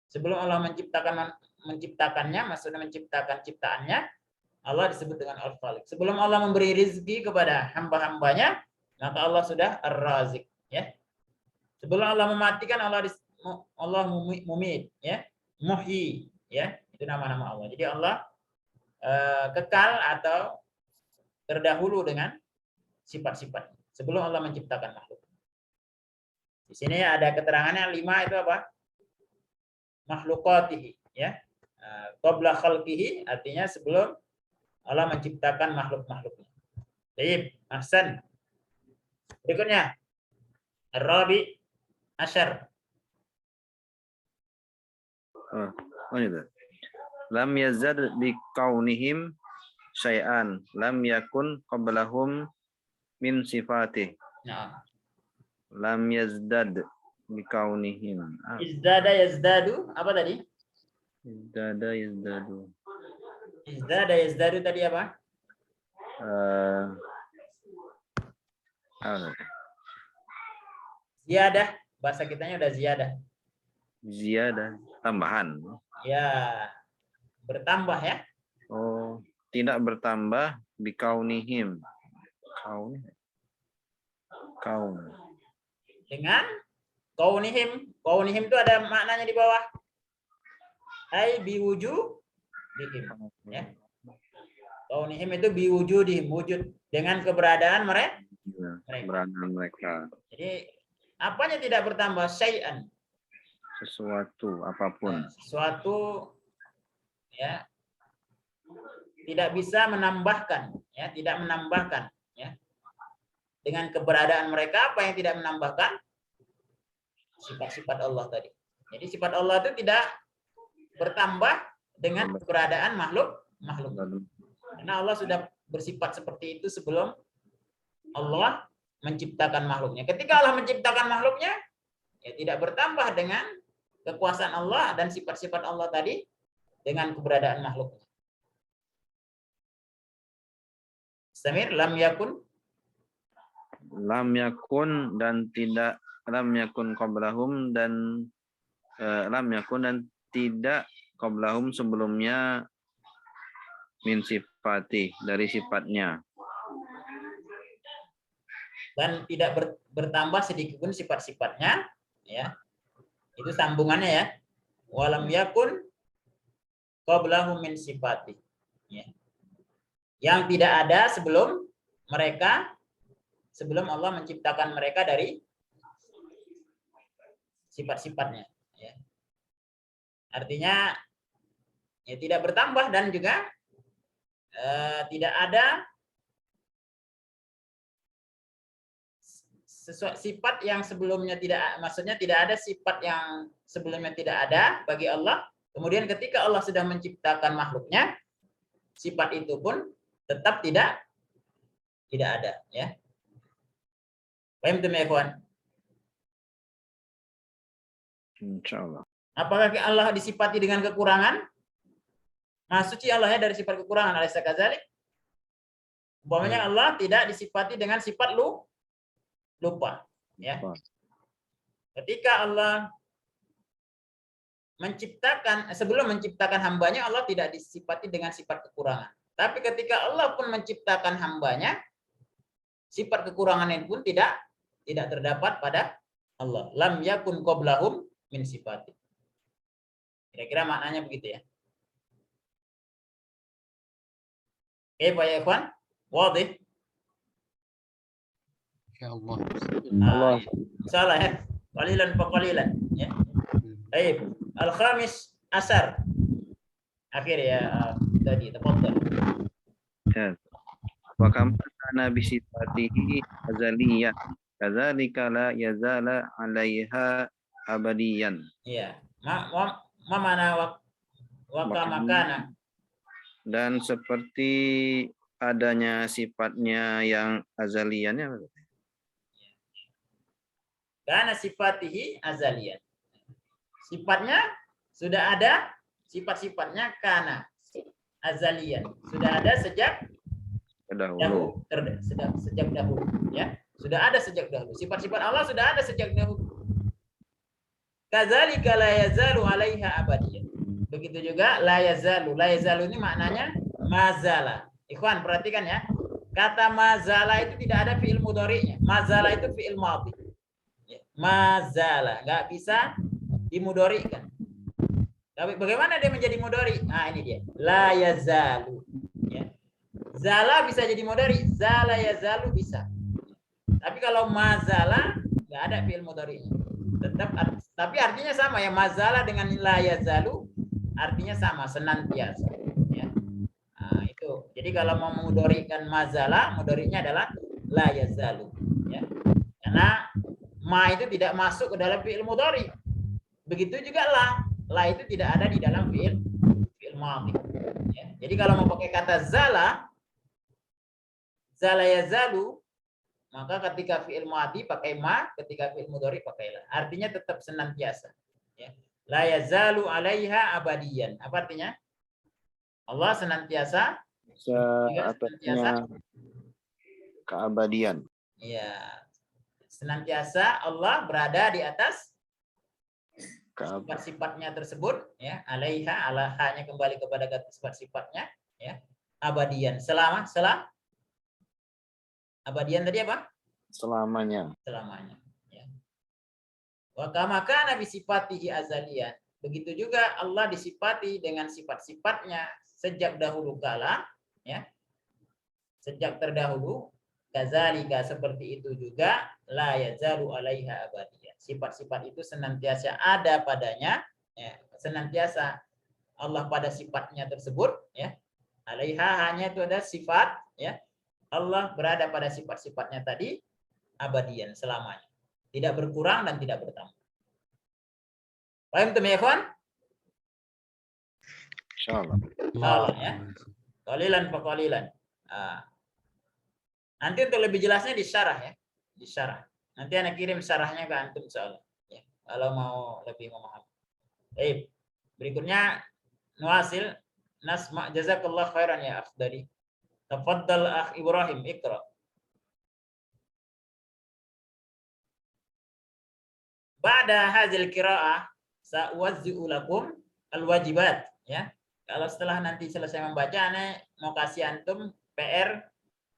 Sebelum Allah menciptakannya, maksudnya menciptakan ciptaannya, Allah disebut dengan Al-Khaliq. Sebelum Allah memberi rezeki kepada hamba-hambanya, maka Allah sudah Ar-Razik. Ya. Sebelum Allah mematikan, Allah mumit, ya, muhyi, ya, itu nama-nama Allah. Jadi Allah kekal atau terdahulu dengan sifat-sifat sebelum Allah menciptakan makhluk. Di sini ada keterangannya 5 itu apa? Makhlukatihi, ya. Qabla khalqihi artinya sebelum Allah menciptakan makhluk-makhluknya. Baik, ahsan. Berikutnya Ar-Rabi Asyar. Itu. Lam yazad bi kaunihim syai'an lam yakun qablahum min sifatih. Nah. Lam yazdad bi kaunihim. Izdada yazdadu apa tadi? Izdada yazdadu. Izdada yazdadu tadi apa? Ziyadah, bahasa kitanya udah ziyadah. Ziyadah, tambahan. Ya, bertambah ya. Oh, tidak bertambah bikaunihim. Kaun. Dengan kaunihim. Kaunihim itu ada maknanya di bawah. Ai biwujudihim. Ya. Kaunihim itu biwujudihim, wujud dengan keberadaan mereka. Keberadaan mereka. Jadi apanya tidak bertambah? Syai'an. Sesuatu, apapun. Sesuatu ya tidak bisa menambahkan, ya, tidak menambahkan, ya. Dengan keberadaan mereka apa yang tidak menambahkan? Sifat-sifat Allah tadi. Jadi sifat Allah itu tidak bertambah dengan keberadaan makhluk. Karena Allah sudah bersifat seperti itu sebelum Allah menciptakan makhluknya. Ketika Allah menciptakan makhluknya, ya tidak bertambah dengan kekuasaan Allah dan sifat-sifat Allah tadi dengan keberadaan makhluknya. Samir, lam yakun dan tidak lam yakun qablahum dan lam yakun dan tidak qablahum sebelumnya min sifati dari sifatnya. Dan tidak bertambah sedikit pun sifat-sifatnya, ya. Itu sambungannya ya. Walam yakun qablahum min sifati. Ya. Yang tidak ada sebelum mereka, sebelum Allah menciptakan mereka dari sifat-sifatnya. Ya. Artinya ya tidak bertambah dan juga tidak ada sifat yang sebelumnya tidak, maksudnya tidak ada sifat yang sebelumnya tidak ada bagi Allah. Kemudian ketika Allah sudah menciptakan makhluknya, sifat itu pun tetap tidak ada, ya. Paham tuh ya, kawan? Insyaallah. Apakah Allah disifati dengan kekurangan? Maha suci Allah ya dari sifat kekurangan. Alaysa kadzalik? Umpamanya Allah tidak disifati dengan sifat lupa. Ya. Ketika Allah menciptakan, sebelum menciptakan hambanya, Allah tidak disifati dengan sifat kekurangan. Tapi ketika Allah pun menciptakan hambanya, sifat kekurangan itu pun tidak terdapat pada Allah. Lam yakun qablahum min sifati. Kira-kira maknanya begitu ya. Oke, Pak Ikhwan, wadih. Insyaallah. Allah. Salah ya. Qalilan fa qalilan ya. Baik. Al-khamis asar. Akhir ya tadi tafadhal. Ya. Wa kama kana bi sifatihi azaliyah kadzalika la yazala 'alaiha abadiyan. Iya. Ma mana wa kama kana. Dan seperti adanya sifatnya yang azaliannya. Karena sifatihi azalian. Sifatnya sudah ada, sifat-sifatnya karena azalian. Sudah ada sejak dahulu. Sejak dahulu. Ya. Sudah ada sejak dahulu. Sifat-sifat Allah sudah ada sejak dahulu. Kadzalika la yazalu 'alaiha abadiyan. Begitu juga la yazalu. La yazalu ini maknanya mazala. Ikhwan perhatikan ya. Kata mazala itu tidak ada fi'il mudhari'nya. Mazala itu fi'il madhi. Mazala, nggak bisa dimudhari'kan. Tapi bagaimana dia menjadi mudhari'? Nah, ini dia. La yazalu. Ya. Zala bisa jadi mudhari', zala yazalu bisa. Tapi kalau mazala nggak ada fi'il mudhari'nya. Tapi artinya sama ya, mazala dengan la yazalu artinya sama, senantiasa. Ya. Nah, itu. Jadi kalau mau mudhari'kan mazala, mudhari'nya adalah la yazalu. Ya. Karena ma itu tidak masuk ke dalam fi'il mudhari. Begitu juga la. La itu tidak ada di dalam fi'il madhi. Ya. Jadi kalau mau pakai kata zala yazalu, maka ketika fi'il madhi pakai ma, ketika fi'il mudhari pakai la. Artinya tetap senantiasa. Ya. La yazalu 'alaiha abadiyan. Apa artinya? Allah senantiasa Seatasnya keabadian. Ya. Senantiasa Allah berada di atas sifat-sifatnya tersebut ya, alaiha, hanya kembali kepada sifat-sifatnya ya, abadian, abadian tadi apa? Selamanya ya. Wa kama kana bi sifatihi azaliyan. Begitu juga Allah disifati dengan sifat-sifatnya sejak dahulu kala ya. Sejak terdahulu. Kadzalika seperti itu juga la yazalu 'alaiha abadiyan. Sifat-sifat itu senantiasa ada padanya, ya, senantiasa Allah pada sifatnya tersebut, ya. 'Alaiha hanya itu ada sifat, ya. Allah berada pada sifat-sifatnya tadi abadiyan selamanya. Tidak berkurang dan tidak bertambah. Paham tuh ya, ikhwan? insyaallah. Insyaallah ya. Qalilan fa qalilan. Nanti untuk lebih jelasnya disyarah ya, disyarah. Nanti anak kirim syarahnya ke antum insyaallah. Ya, kalau mau lebih memahami. Baik. Berikutnya nuasil nasma jazakallah khairan ya afdali. Tafaddal akh Ibrahim ikra. Ba'da hadzal qiraah sa'uwazzi'u lakum alwajibat ya. Kalau setelah nanti selesai membaca ana mau kasih antum PR.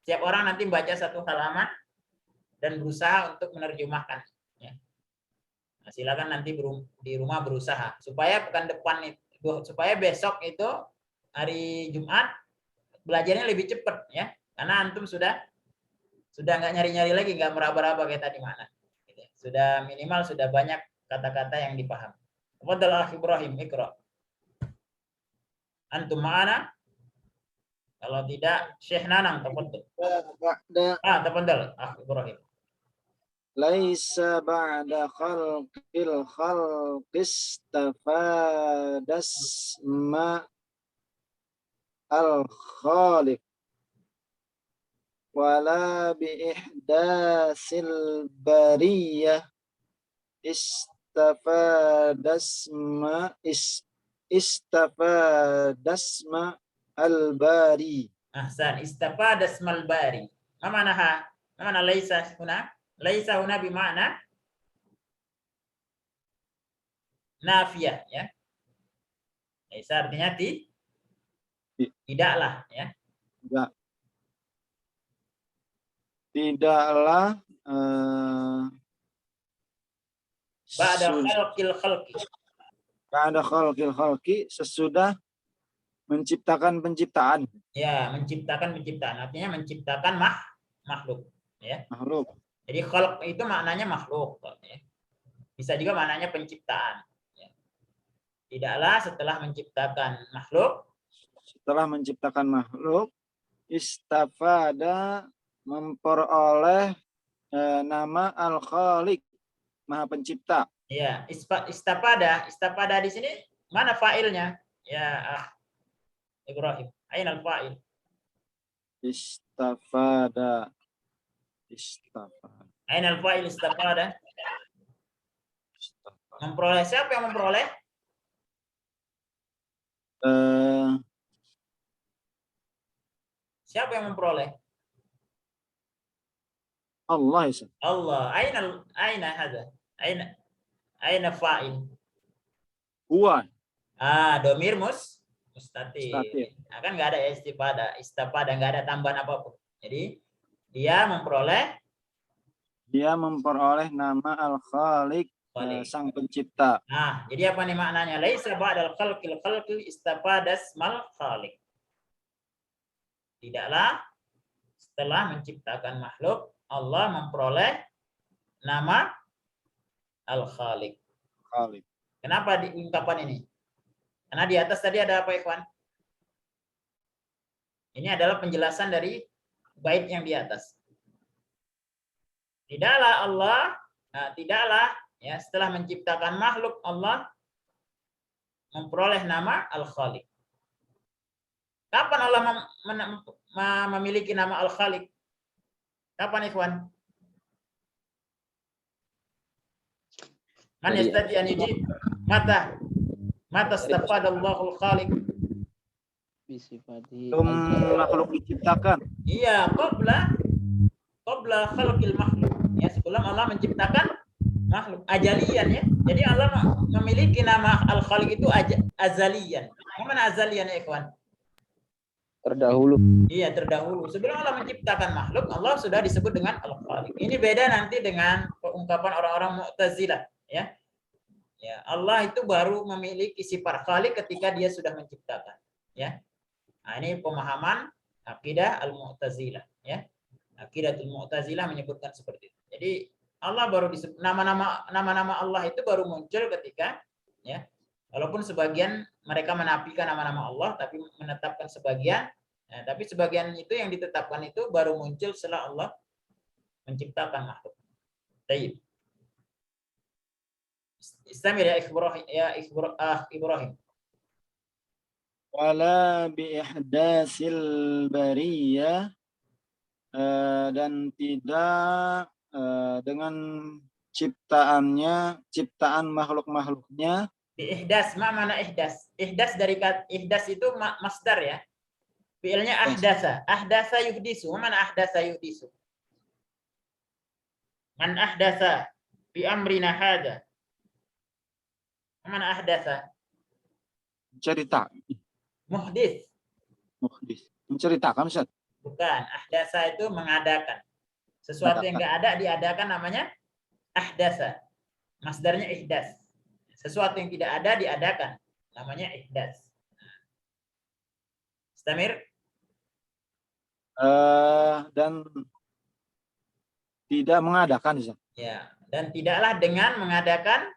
Setiap orang nanti baca satu halaman dan berusaha untuk menerjemahkan. Ya. Nah, silakan nanti di rumah berusaha supaya pekan depan itu, supaya besok itu hari Jumat belajarnya lebih cepat ya. Karena antum sudah nggak nyari-nyari lagi, nggak meraba-raba kayak tadi mana. Gitu. Sudah minimal sudah banyak kata-kata yang dipahami. Tafadhal akhi Ibrahim ikra. Antum ma'ana? Kalau tidak, Syekh Nanang, tafadhal. Tafadhal, Akh Ibrahim. Laisa ba'da khalqil khalqis tafadas ma al-khaliq wala bi ihdasil bariyah istafadas ma istafadasma al-bari. Ahsan. Istafada ismal bari. Ma manaha? Ma mana laisa huna? Laisa huna bima'na nafiyah, ya. Laisa artinya tidaklah, ya. Tidak. Tidaklah Ba'da khalqil khalqi. ba'da khalqil khalqi, sesudah menciptakan penciptaan. Ya, menciptakan penciptaan. Artinya menciptakan makhluk, ya. Makhluk. Jadi khalq itu maknanya makhluk, ya. Bisa juga maknanya penciptaan, ya. Tidaklah setelah menciptakan makhluk, Setelah menciptakan makhluk, istafada memperoleh nama Al-Khaliq, Maha Pencipta. ya. Istapada di sini mana fa'ilnya? Ya, Ibrahim. Aina al-fa'il? Istafada. Aina al-fa'il istafada? Memperoleh, siapa yang memperoleh? Siapa yang memperoleh? Allah ya. Allah. Aina hadza? Aina fa'il? Huwa. Domir mustatir. Mustatir. Kan nggak ada istipada, nggak ada tambahan apapun. Jadi dia memperoleh nama Al-Khaliq, Sang Pencipta. Nah, jadi apa nih maknanya? Laisa ba'dal khalqil istafadas mal khaliq. Tidaklah setelah menciptakan makhluk, Allah memperoleh nama Al-Khaliq. Khaliq. Kenapa di ungkapan ini? Karena di atas tadi ada apa, Ikhwan? Ini adalah penjelasan dari bait yang di atas. Tidaklah ya, setelah menciptakan makhluk, Allah memperoleh nama Al-Khaliq. Kapan Allah memiliki nama Al-Khaliq? Kapan, Ikhwan? Man yastati an yujib? Mata stafadallahu Al-Khaliq. Makhluk diciptakan. Iya, qabla khalqil makhluk. Ya, sebelum Allah menciptakan makhluk ajalian, ya. Jadi Allah memiliki nama Al-Khaliq itu azalian. Mana azalian, ya, Ikhwan? Terdahulu. Iya, terdahulu. Sebelum Allah menciptakan makhluk, Allah sudah disebut dengan Al-Khaliq. Ini beda nanti dengan ungkapan orang-orang Mu'tazilah, ya. Ya, Allah itu baru memiliki sifat Khaliq ketika dia sudah menciptakan, ya. Nah, ini pemahaman akidah Al-Mu'tazilah, ya. Aqidatul Mu'tazilah menyebutkan seperti itu. Jadi Allah baru disebut, nama-nama Allah itu baru muncul ketika, ya. Walaupun sebagian mereka menafikan nama-nama Allah, tapi menetapkan sebagian. Nah, tapi sebagian itu yang ditetapkan itu baru muncul setelah Allah menciptakan makhluk. Baik. Istamir ya Ibrahim. Wala bi ihdasil bariyah, dan tidak dengan ciptaan makhluk-makhluknya. Ihdas, mana ihdas? Ihdas dari kata ihdas itu masdar, ya. Fi'ilnya ahdasa. Ahdasa yuhdisu. Mana ahdasa yuhdisu? Man ahdasa fi amrina hadza. Mana ahdasa? Cerita. Muhdis. Menceritakan, Ustaz. Bukan. Ahdasa itu mengadakan. Sesuatu yang enggak ada diadakan namanya ahdasa. Masdarnya ihdas. Sesuatu yang tidak ada diadakan namanya ihdas. Istamir. Dan tidak mengadakan, Ustaz. Ya, dan tidaklah dengan mengadakan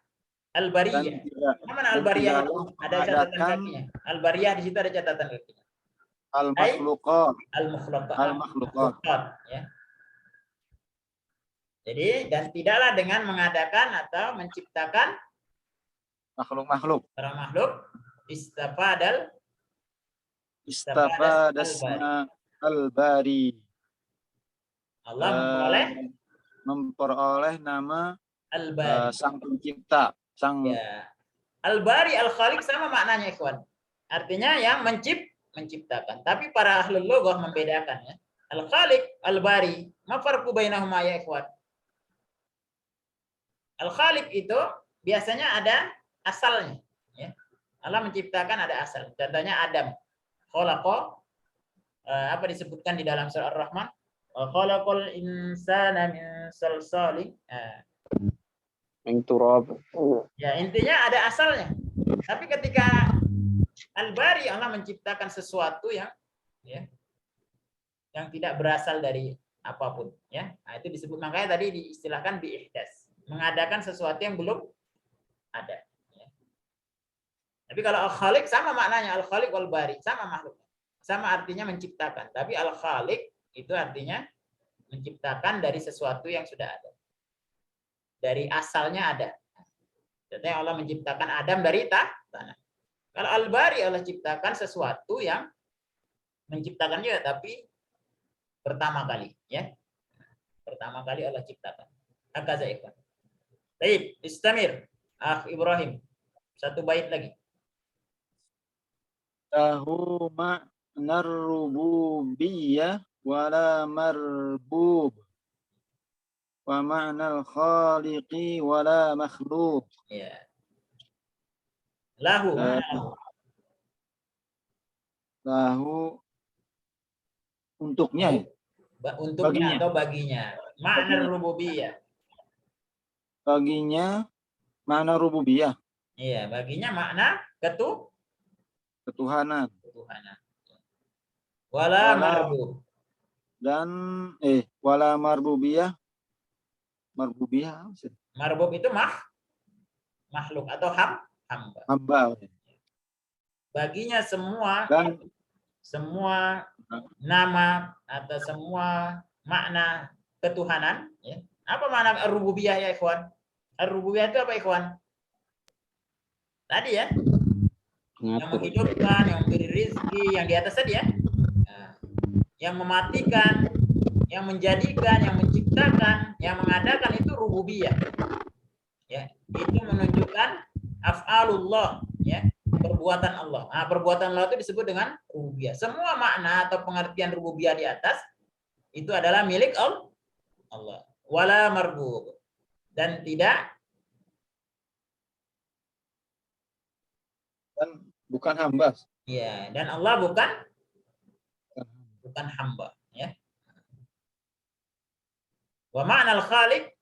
al-bariyah. Mana al-bariyah itu? Ada catatan kakinya. Al-bariyah di situ ada catatan kakinya. Al-makhluqat. Al-makhluqat, ya. Jadi, dan tidaklah dengan mengadakan atau menciptakan makhluk-makhluk. para makhluk, istafadasma al-bari. Allah memperoleh nama al-bari, Sang Pencipta, Sang ya. Al-Bari, Al-Khaliq sama maknanya, ikhwan. Artinya yang menciptakan. Tapi para ahli loghah membedakan ya. Al-Khaliq, Al-Bari. Ma farqu bainahuma ya, ikhwan? Al-Khaliq itu biasanya ada asalnya. Ya. Allah menciptakan ada asal. Contohnya Adam. Khalaqa, apa disebutkan di dalam surah Ar-Rahman? Khalaqal insana min salsalin. Min turab. Ya, intinya ada asalnya. Tapi ketika Al-Bari, Allah menciptakan sesuatu yang ya, yang tidak berasal dari apapun, ya. Nah, itu disebut, makanya tadi diistilahkan bi-ihdas, mengadakan sesuatu yang belum ada, ya. Tapi kalau Al-Khaliq sama maknanya, Al-Khaliq wal Bari, sama makhluk. Sama artinya menciptakan, tapi Al-Khaliq itu artinya menciptakan dari sesuatu yang sudah ada. Dari asalnya ada. Contohnya Allah menciptakan Adam dari tanah. Kalau Al-Bari, Allah ciptakan sesuatu yang menciptakan juga, tapi pertama kali, ya. Pertama kali Allah ciptakan. Hakaza ikhwan. Baik, istamir. Ibrahim. Satu bait lagi. Lahu ma'nar rububiyyah wala marbub. Wa ma'nal khaliqi wala makhluk. Ya. Lahu. Lahu untuknya. Untuknya Baginya. atau baginya. Makna rububiyah. Baginya makna rububiyah. Iya, baginya makna Ketuhanan. ketuhanan. Wala marbub. Dan wala marbubiyah. Marbubiyah. Marbub itu makhluk atau hamba. Hamba. Baginya semua Dan nama atau semua makna ketuhanan, ya. Apa makna ar-rububiyah ya, ikhwan? Ar-rububiyah itu apa, ikhwan? Tadi ya. Yang menghidupkan, yang memberi rezeki, yang di atas tadi ya. Nah, yang mematikan, yang menjadikan, yang menciptakan, yang mengadakan itu rububiyah. Ya, itu menunjukkan af'alullah, ya, perbuatan Allah. Nah, perbuatan Allah itu disebut dengan rububiyah. Semua makna atau pengertian rububiyah di atas itu adalah milik Allah. Wala marbub. Dan bukan hamba. Ya, dan Allah bukan hamba, ya. Wa ma'nal khaliq,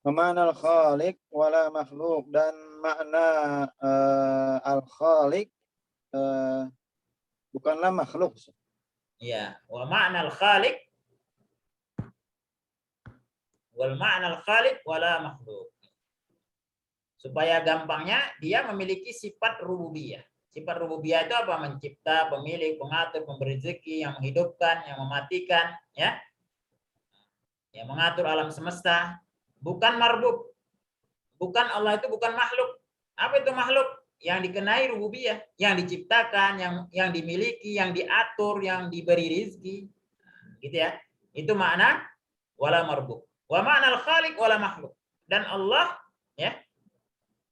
Makna al-khaliq wala makhluk, dan makna al-khaliq bukanlah makhluk. ya, wa ma'nal khaliq wal ma'nal khaliq wala makhluk. Supaya gampangnya, dia memiliki sifat rububiyah. Sifat rububiyah itu apa? Mencipta, pemilik, pengatur, pemberi rezeki, yang menghidupkan, yang mematikan, ya. Yang mengatur alam semesta. Bukan marbub. Bukan, Allah itu bukan makhluk. Apa itu makhluk? Yang dikenai rububiyah, yang diciptakan, yang dimiliki, yang diatur, yang diberi rezeki. Gitu ya. Itu makna wala marbub. Wa ma'nal khaliq wala makhluk. Dan Allah, ya,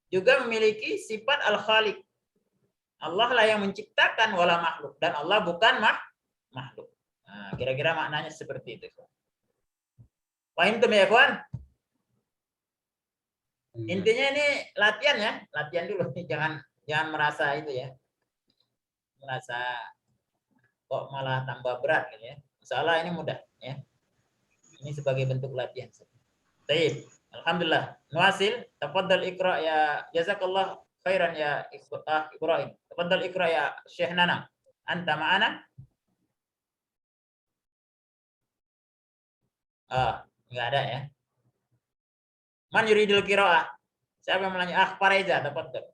juga memiliki sifat al-khaliq. Allah lah yang menciptakan wala makhluk, dan Allah bukan makhluk. Nah, kira-kira maknanya seperti itu. Paham tuh ya, kawan? Intinya ini latihan ya, latihan dulu. Jangan merasa itu ya, merasa kok malah tambah berat gitu ya. Masalah ini mudah ya. Ini sebagai bentuk latihan. Baik, alhamdulillah. Nuasil, tafadhal ikra ya, jazakallah khairan ya Ibrahim. Tafadhal ikra ya Syekh Nana. Anta ma'ana? Enggak ada ya. Man yuridul qiraah? Siapa yang menanya? Pareza, tafadhal.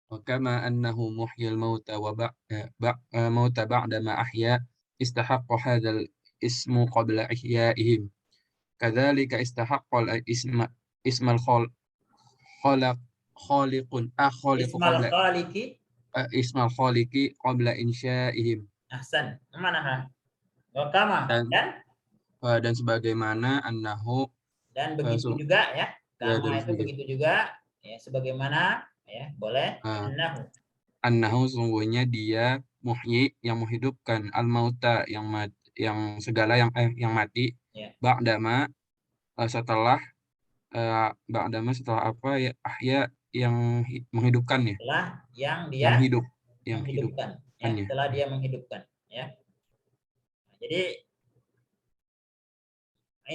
وكما أنه محيي الموتى موتى بعدما أحيا استحق هذا الاسم قبل إحيائهم كذلك استحق اسم الخالق اسم الخالق قبل إنشائهم. Ahsan. Mana? Wakama dan sebagaimana annahu dan begitu juga ya. Kama itu begitu juga ya sebagaimana ya boleh Ah. annahu Annahu sungguhnya dia muhyi yang menghidupkan al-mauta yang segala yang mati Ya. ba'dama setelah setelah apa ya ahya yang menghidupkannya setelah yang yang dia hidup yang hidup menghidupkan ya hidupkannya. setelah dia menghidupkan ya. Nah, jadi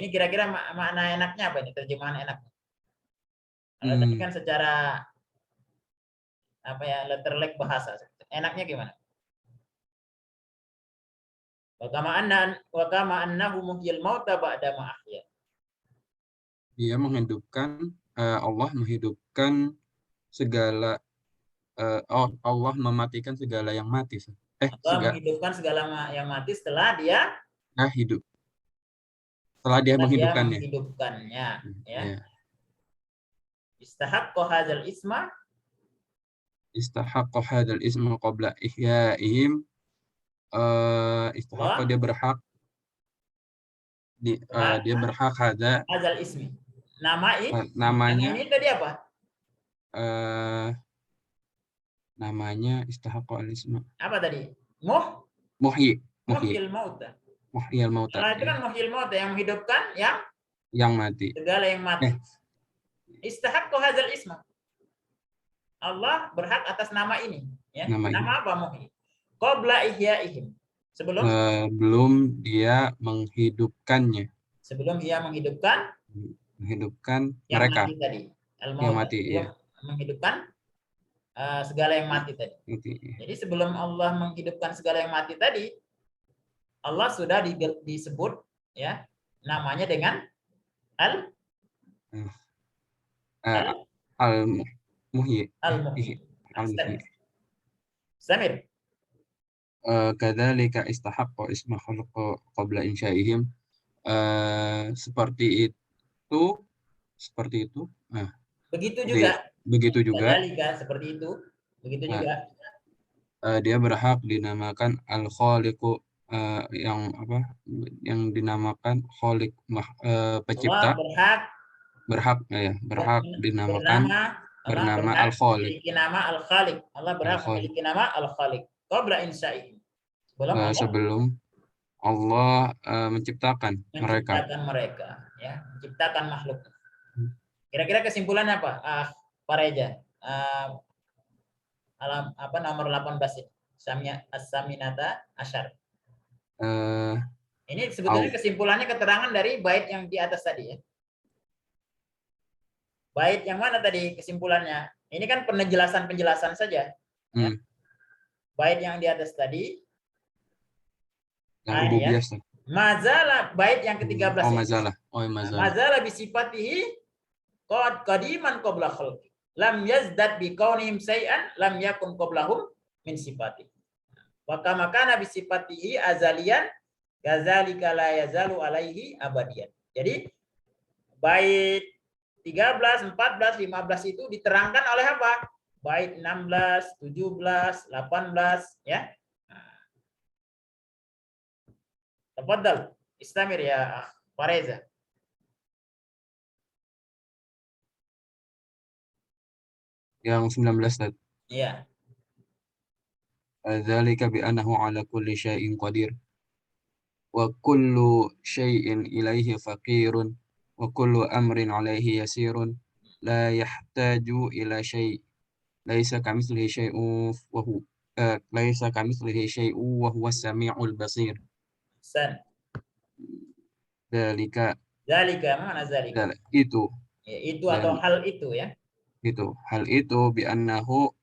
ini kira-kira makna enaknya apa ini terjemahan enaknya? Kalau tadi kan secara apa ya letterlek bahasa enaknya gimana? Wa kama annahu muhyil mauta ba'da ma ahya. Dia menghidupkan Allah menghidupkan segala Allah mematikan segala yang mati. Allah menghidupkan segala yang mati setelah dia hidup. Setelah dia menghidupkannya. menghidupkannya ya. Ya. Istahaqqa hadzal isma Istahaqqa hadzal isma qabla ihyaihim. Istahaqqa dia berhak dia berhak hadzal ismi. namanya ini tadi apa? Namanya istahaqqa al-isma. Apa tadi? Muhyil mauta. Muhyil mauta. Kalau itu kan muhyil mauta yang menghidupkan yang mati. Segala yang mati. Istahaqqa hadzal isma. Allah berhak atas nama ini, ya. Nama apa muhyi? Qabla ihyaihim. Sebelum dia menghidupkannya. Sebelum dia menghidupkan yang mereka. Mati tadi. Yang mati, ya. Menghidupkan segala yang mati tadi. Jadi sebelum Allah menghidupkan segala yang mati tadi, Allah sudah disebut ya namanya dengan Al-Muhyi. Samir. Kadzalika istahaqqa isma khalqa qabla insyaihim. Seperti itu. Begitu juga. Kadzalika seperti itu. Begitu juga. Dia berhak dinamakan al-khaliqu yang dinamakan khaliq pencipta. Allah berhak dinamakan bernama al-khaliq. Allah berhak memiliki nama al-khaliq qabla insyaihim. Sebelum Allah menciptakan mereka ya, menciptakan makhluk. Kira-kira kesimpulannya apa? Pak Reja. Nomor 18 as-saminata asyar. Ini sebetulnya kesimpulannya keterangan dari bait yang di atas tadi ya. Bait yang mana tadi kesimpulannya? Ini kan penjelasan saja. Ya. Bait yang di atas tadi. Yang rububiyah. Mazala bait yang ke-13. Mazala. Mazala bisifatihi qadiman qabla khalqi. Lam yazdad bi kaunihim syai'an lam yakun qablahum min sifati. Wa kama kana bi sifatihi azaliyan kadzalika la yazalu alaihi abadiyan. Jadi bait 13, 14, 15 itu diterangkan oleh apa? Bait 16, 17, 18 ya. Tafadhal istamir ya Pak Reza. Yang 19 tadi. Iya. Dzalika bi annahu ala kulli syai'in qadir wa kullu syai'in ilaihi faqirun wa kullu amrin alaihi yasirun la yahtaju ila syai' laisa kamitslihi syai'un wa huwa laisa kamitslihi syai'un wa huwa as-sami'ul basir. Dzalika mana zalika? Itu. Ya, itu atau hal itu ya. Itu hal itu bi annahu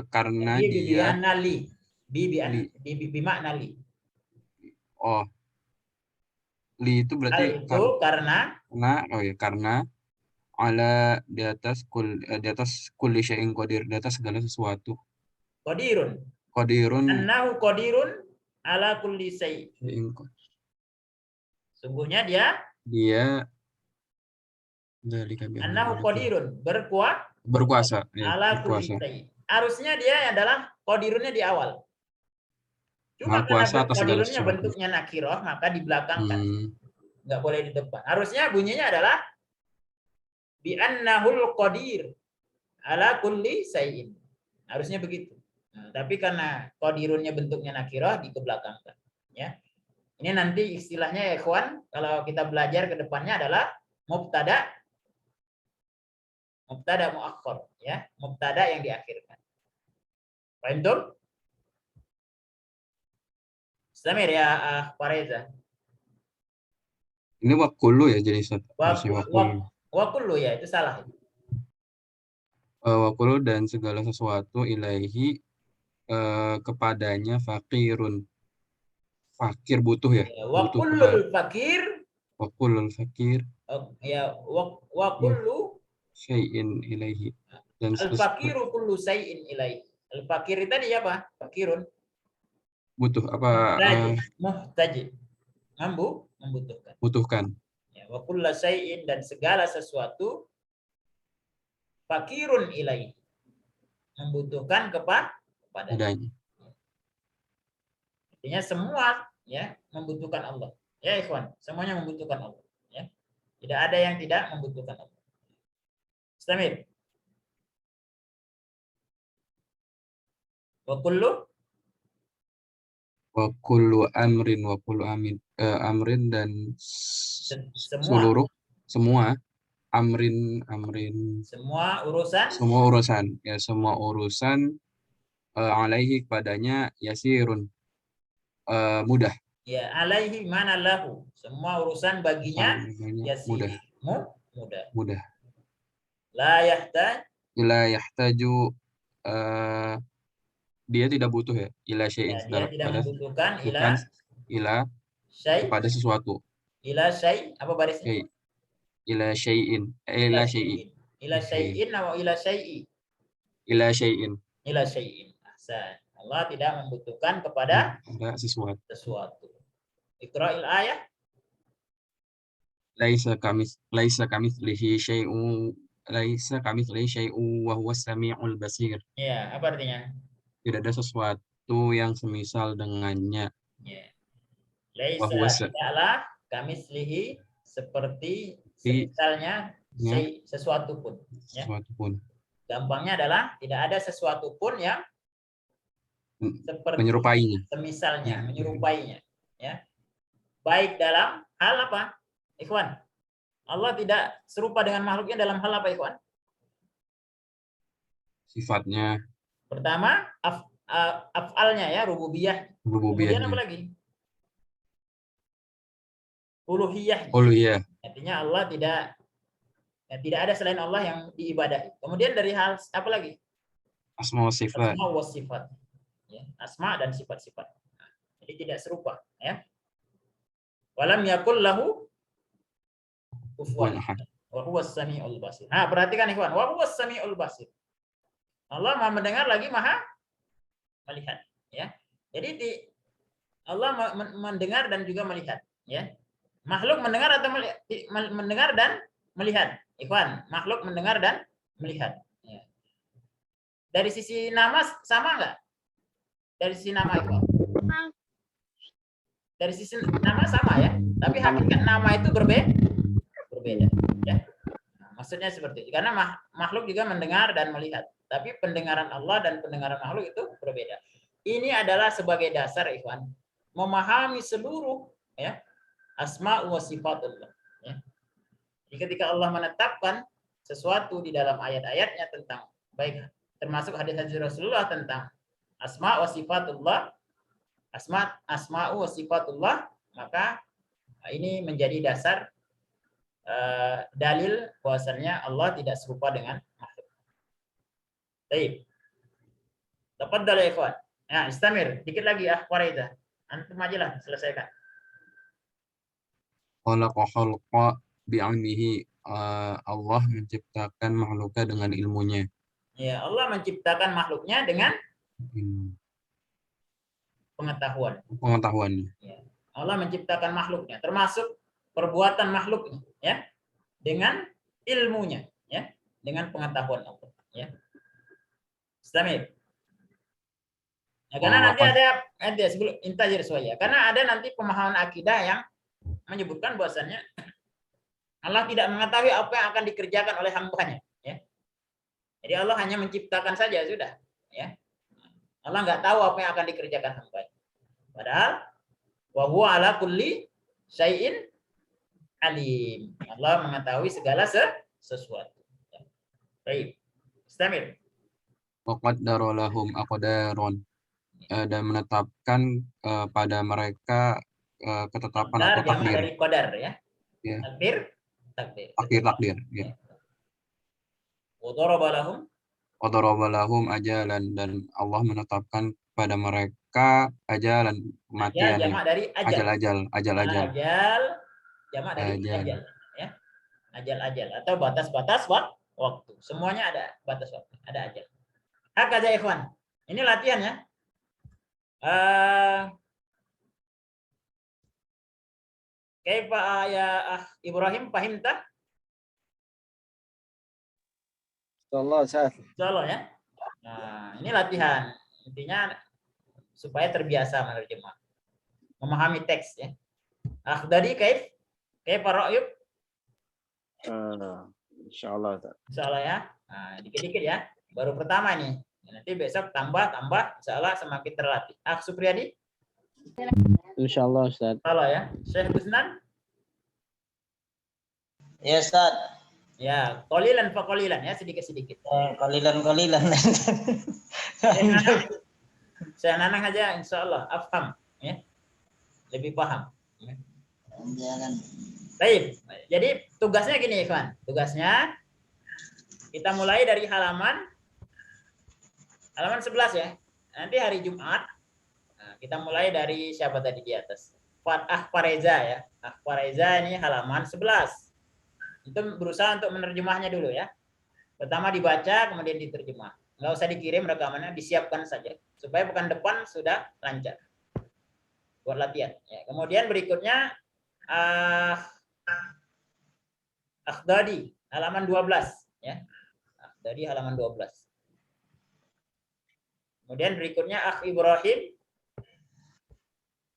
karena dia bi makna li. Oh, li itu berarti hal itu karena ala di atas kulli syai'in qadir, di atas segala sesuatu. Qadirun annahu qadirun ala kulli syai'in. Sungguhnya dia annahu qadirun berkuasa ya, ala kulli syai'. Harusnya dia adalah qadirunnya di awal. Cuma karena qadirunnya bentuknya nakirah maka dibelakangkan. Enggak boleh di depan. Harusnya bunyinya adalah bi annahul qadir ala kulli syai'in. Harusnya begitu. Nah, tapi karena qadirunnya bentuknya nakirah dikebelakangkan. Ya. Ini nanti istilahnya ya ikhwan, kalau kita belajar ke depannya adalah mubtada muakhkhar, ya. Mubtada yang diakhirkan. Paham tuh? Istamir ya Pak Reza. Ini wakulu ya jadi harusnya wakulu. Wakulu ya, itu salah. Wakulu dan segala sesuatu ilaihi kepadanya fakirun. Fakir butuh ya. Butuh Wakullul fakir. Wakulul fakir. Ya, wakullu Syai'in ilaihi. Dan al-fakiru kullu syai'in ilaihi. Al-fakir tadi apa? Fakirun. butuh apa? Muhtaj. Membutuhkan. Butuhkan. Ya, wa kullu syai'in dan segala sesuatu fakirun ilaihi. Membutuhkan kepadanya. Artinya semua ya membutuhkan Allah. Ya ikhwan, semuanya membutuhkan Allah, ya. Tidak ada yang tidak membutuhkan Allah. Istamir. Wa kullu amrin dan semua amrin semua urusan alaihi kepadanya yasirun mudah. Ya, alaihi mana lahu. Semua urusan baginya yasir. Mudah. La yahtaju dia tidak butuh ya ila syai'in dia tidak membutuhkan ila syai' kepada sesuatu. Ila syai' apa barisnya? Ila syai'in. Ila syai'in. Ila syai'in atau ila syai'i? Ila syai'in. Ila syai'in. Ahsan. Allah tidak membutuhkan kepada sesuatu. Iqra'il ayat. Laisa kamitslihi syai'un wa huwas samiul basir. Ya, apa artinya? Tidak ada sesuatu yang semisal dengannya. Ya. Laisa tidaklah kamitslihi seperti semisalnya sesuatu pun. Ya. Sesuatu pun. Gampangnya adalah tidak ada sesuatu pun yang seperti menyerupainya. Semisalnya, menyerupainya. Ya. Baik dalam hal apa? Ikhwan, Allah tidak serupa dengan makhluknya dalam hal apa, Ikhwan? Sifatnya. Pertama, af'alnya ya, rububiyah. Kemudian apa lagi? Uluhiyah. Artinya Allah tidak ada selain Allah yang diibadahi. Kemudian dari hal apa lagi? Asma wa sifat. Asma wa sifat. Ya, asma dan sifat-sifat. Jadi tidak serupa, ya. Walam yakul lahu kufuwan ahad. Wa huwas samiul basir. Nah, perhatikan ikhwan, wa huwas samiul basir. Allah Maha mendengar lagi Maha melihat, ya. Jadi Allah mendengar dan juga melihat, ya. Makhluk mendengar atau mendengar dan melihat. Ikhwan, makhluk mendengar dan melihat, ya. Dari sisi nama sama enggak? Dari sisi nama, Ikhwan. Dari sisi nama sama ya, tapi hakikat nama itu berbeda, ya. Nah, maksudnya seperti itu. Karena makhluk juga mendengar dan melihat, tapi pendengaran Allah dan pendengaran makhluk itu berbeda. Ini adalah sebagai dasar, ikhwan, memahami seluruh ya asma wa sifatullah. Ya. Jadi ketika Allah menetapkan sesuatu di dalam ayat-ayatnya tentang baik termasuk hadis-hadis Rasulullah tentang asma wa sifatullah, asma'u wa sifatullah, maka ini menjadi dasar dalil bahwasannya Allah tidak serupa dengan makhluk. Baik. Tafadhal ya ikhwan. Ya, istamir. Dikit lagi ya, Farida. Antum aja lah selesaikan. Khalaqa khalqa bi'ilmihi. Allah menciptakan makhluknya dengan ilmunya. Ya, Allah menciptakan makhluknya dengan pengetahuannya. Ya. Allah menciptakan makhluknya, termasuk perbuatan makhluknya, ya, dengan ilmunya, ya, dengan pengetahuan Allah, ya. Istamir. Ya, karena nanti ada sebelum intajir soya, karena ada nanti pemahaman akidah yang menyebutkan bahwasannya Allah tidak mengetahui apa yang akan dikerjakan oleh hambanya, ya. Jadi Allah hanya menciptakan saja sudah, ya. Allah nggak tahu apa yang akan dikerjakan hamba. Padahal wa huwa ala kulli syai'in alim. Allah mengetahui segala sesuatu. Baik. Istamil. Wa qaddara lahum aqdaron, dan menetapkan pada mereka ketetapan Qadar atau jamak takdir. dari qadar ya. Ya. Takdir. Ya. Wa daraba lahum Qadaraba lahum ajalan, dan Allah menetapkan pada mereka ajalan, ajal kematian. jamak dari ajal. Ajal. Ajal jamak dari ajal. Ya. Ajal atau batas-batas waktu. Semuanya ada batas waktu, ada ajal. Hakaza ikhwan. Ini latihan ya. Kaifa ya Ibrahim fahimta? Insyaallah Ustaz. Insyaallah ya. Nah, ini latihan. Intinya supaya terbiasa menerjemah. Memahami teks ya. Akhdari kaifa ra'yuk? Insyaallah. Insyaallah ya. Nah, dikit-dikit ya. Baru pertama nih. Nanti besok tambah, insyaallah semakin terlatih. Supriyadi? Insyaallah Ustaz. Insyaallah ya. Syekh Gusnan? Ya Ustaz. Ya, qalilan fa qalilan ya, sedikit-sedikit. Kalilan. Saya Nanang aja insyaallah afham ya. Lebih paham. Ya. Jangan. Baik. Jadi tugasnya gini, Ikhwan. Tugasnya kita mulai dari halaman 11 ya. Nanti hari Jumat kita mulai dari siapa tadi di atas? Ahfareza ya. Ahfareza ini halaman 11. Itu berusaha untuk menerjemahnya dulu ya. Pertama dibaca, kemudian diterjemah. Nggak usah dikirim rekamannya, disiapkan saja. Supaya pekan depan sudah lancar. Buat latihan. Ya. Kemudian berikutnya Akhdari halaman 12 ya. Akhdari halaman 12. Kemudian berikutnya Ibrahim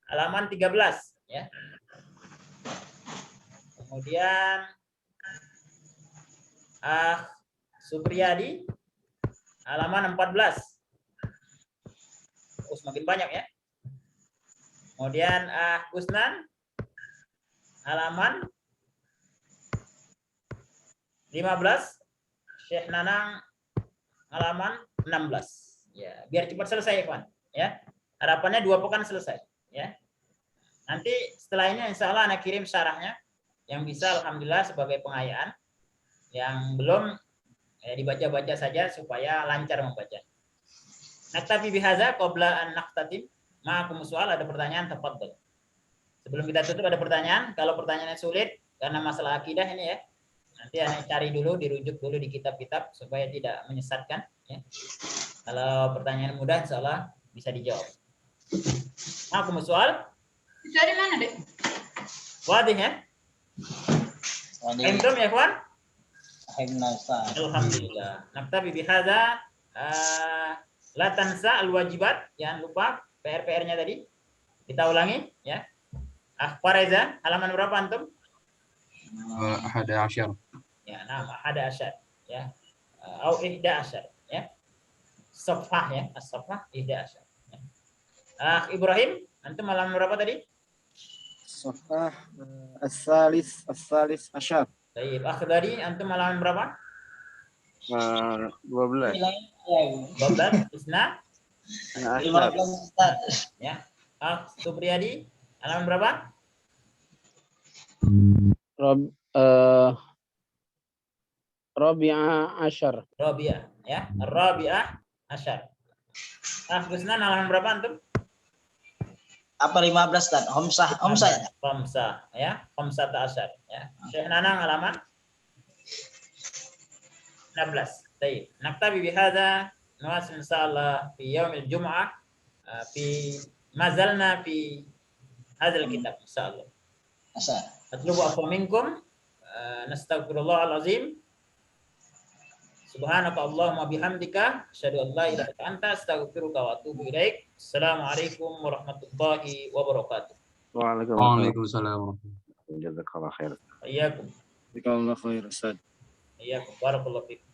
halaman 13 ya. Kemudian Supriyadi halaman 14. Oh, semakin banyak ya. Kemudian Gusnan halaman 15. Syekh Nanang halaman 16. Ya, biar cepat selesai, Ikhwan. Ya. Harapannya 2 pekan selesai, ya. Nanti setelah ini insya Allah anak kirim syarahnya yang bisa alhamdulillah sebagai pengayaan. Yang belum ya dibaca-baca saja supaya lancar membaca. Naktafi bihaza qabla an naqtatib. Ma'akum soal, ada pertanyaan, tafadhol. Sebelum kita tutup ada pertanyaan. Kalau pertanyaannya sulit karena masalah akidah ini ya. Nanti anak cari dulu, dirujuk dulu di kitab-kitab supaya tidak menyesatkan ya. Kalau pertanyaan mudah insyaallah bisa dijawab. Ma'akum soal? Dari mana, Dek? Wadih ya? Antum ya, kawan? Alhamdulillah. Naktabi bihadza la tansa al-wajibat, jangan lupa PR-nya tadi. Kita ulangi ya. Ahfareza halaman berapa antum? 11. Ya, nah 11 ya. Au 11 ya. Safhah ya, as-safhah 11. Ya. Ibrahim, antum halaman berapa tadi? Safhah as-salis asyar. Baik, Akhdari antum halaman berapa? 12. 12. Isna? 15. Ya. Supriyadi halaman berapa? Rabi'ah asyar. Rabi'ah ya. Rabi'ah asyar. Gusnan halaman berapa antum? Apa 15 Ustaz? Homsah ya. Homsah ya. Homsah asyar ya. Syekh Nanang halaman 16. Baik. Naktabi bihadza nuwasil insyaallah fi yaumil jum'ah fi mazalna fi hadzal kitab insyaallah. Asal. Atlubu afwa minkum nastaghfirullahal azim. Subhanaka Allahumma bihamdika asyhadu an la ilaha illa anta astaghfiruka wa atubu ilaik. Assalamualaikum warahmatullahi wabarakatuh. Waalaikumsalam. Jazakallah khair. Iyyakum. Jazakallah khair Ustaz. Iyyakum. Barakallahu fikum.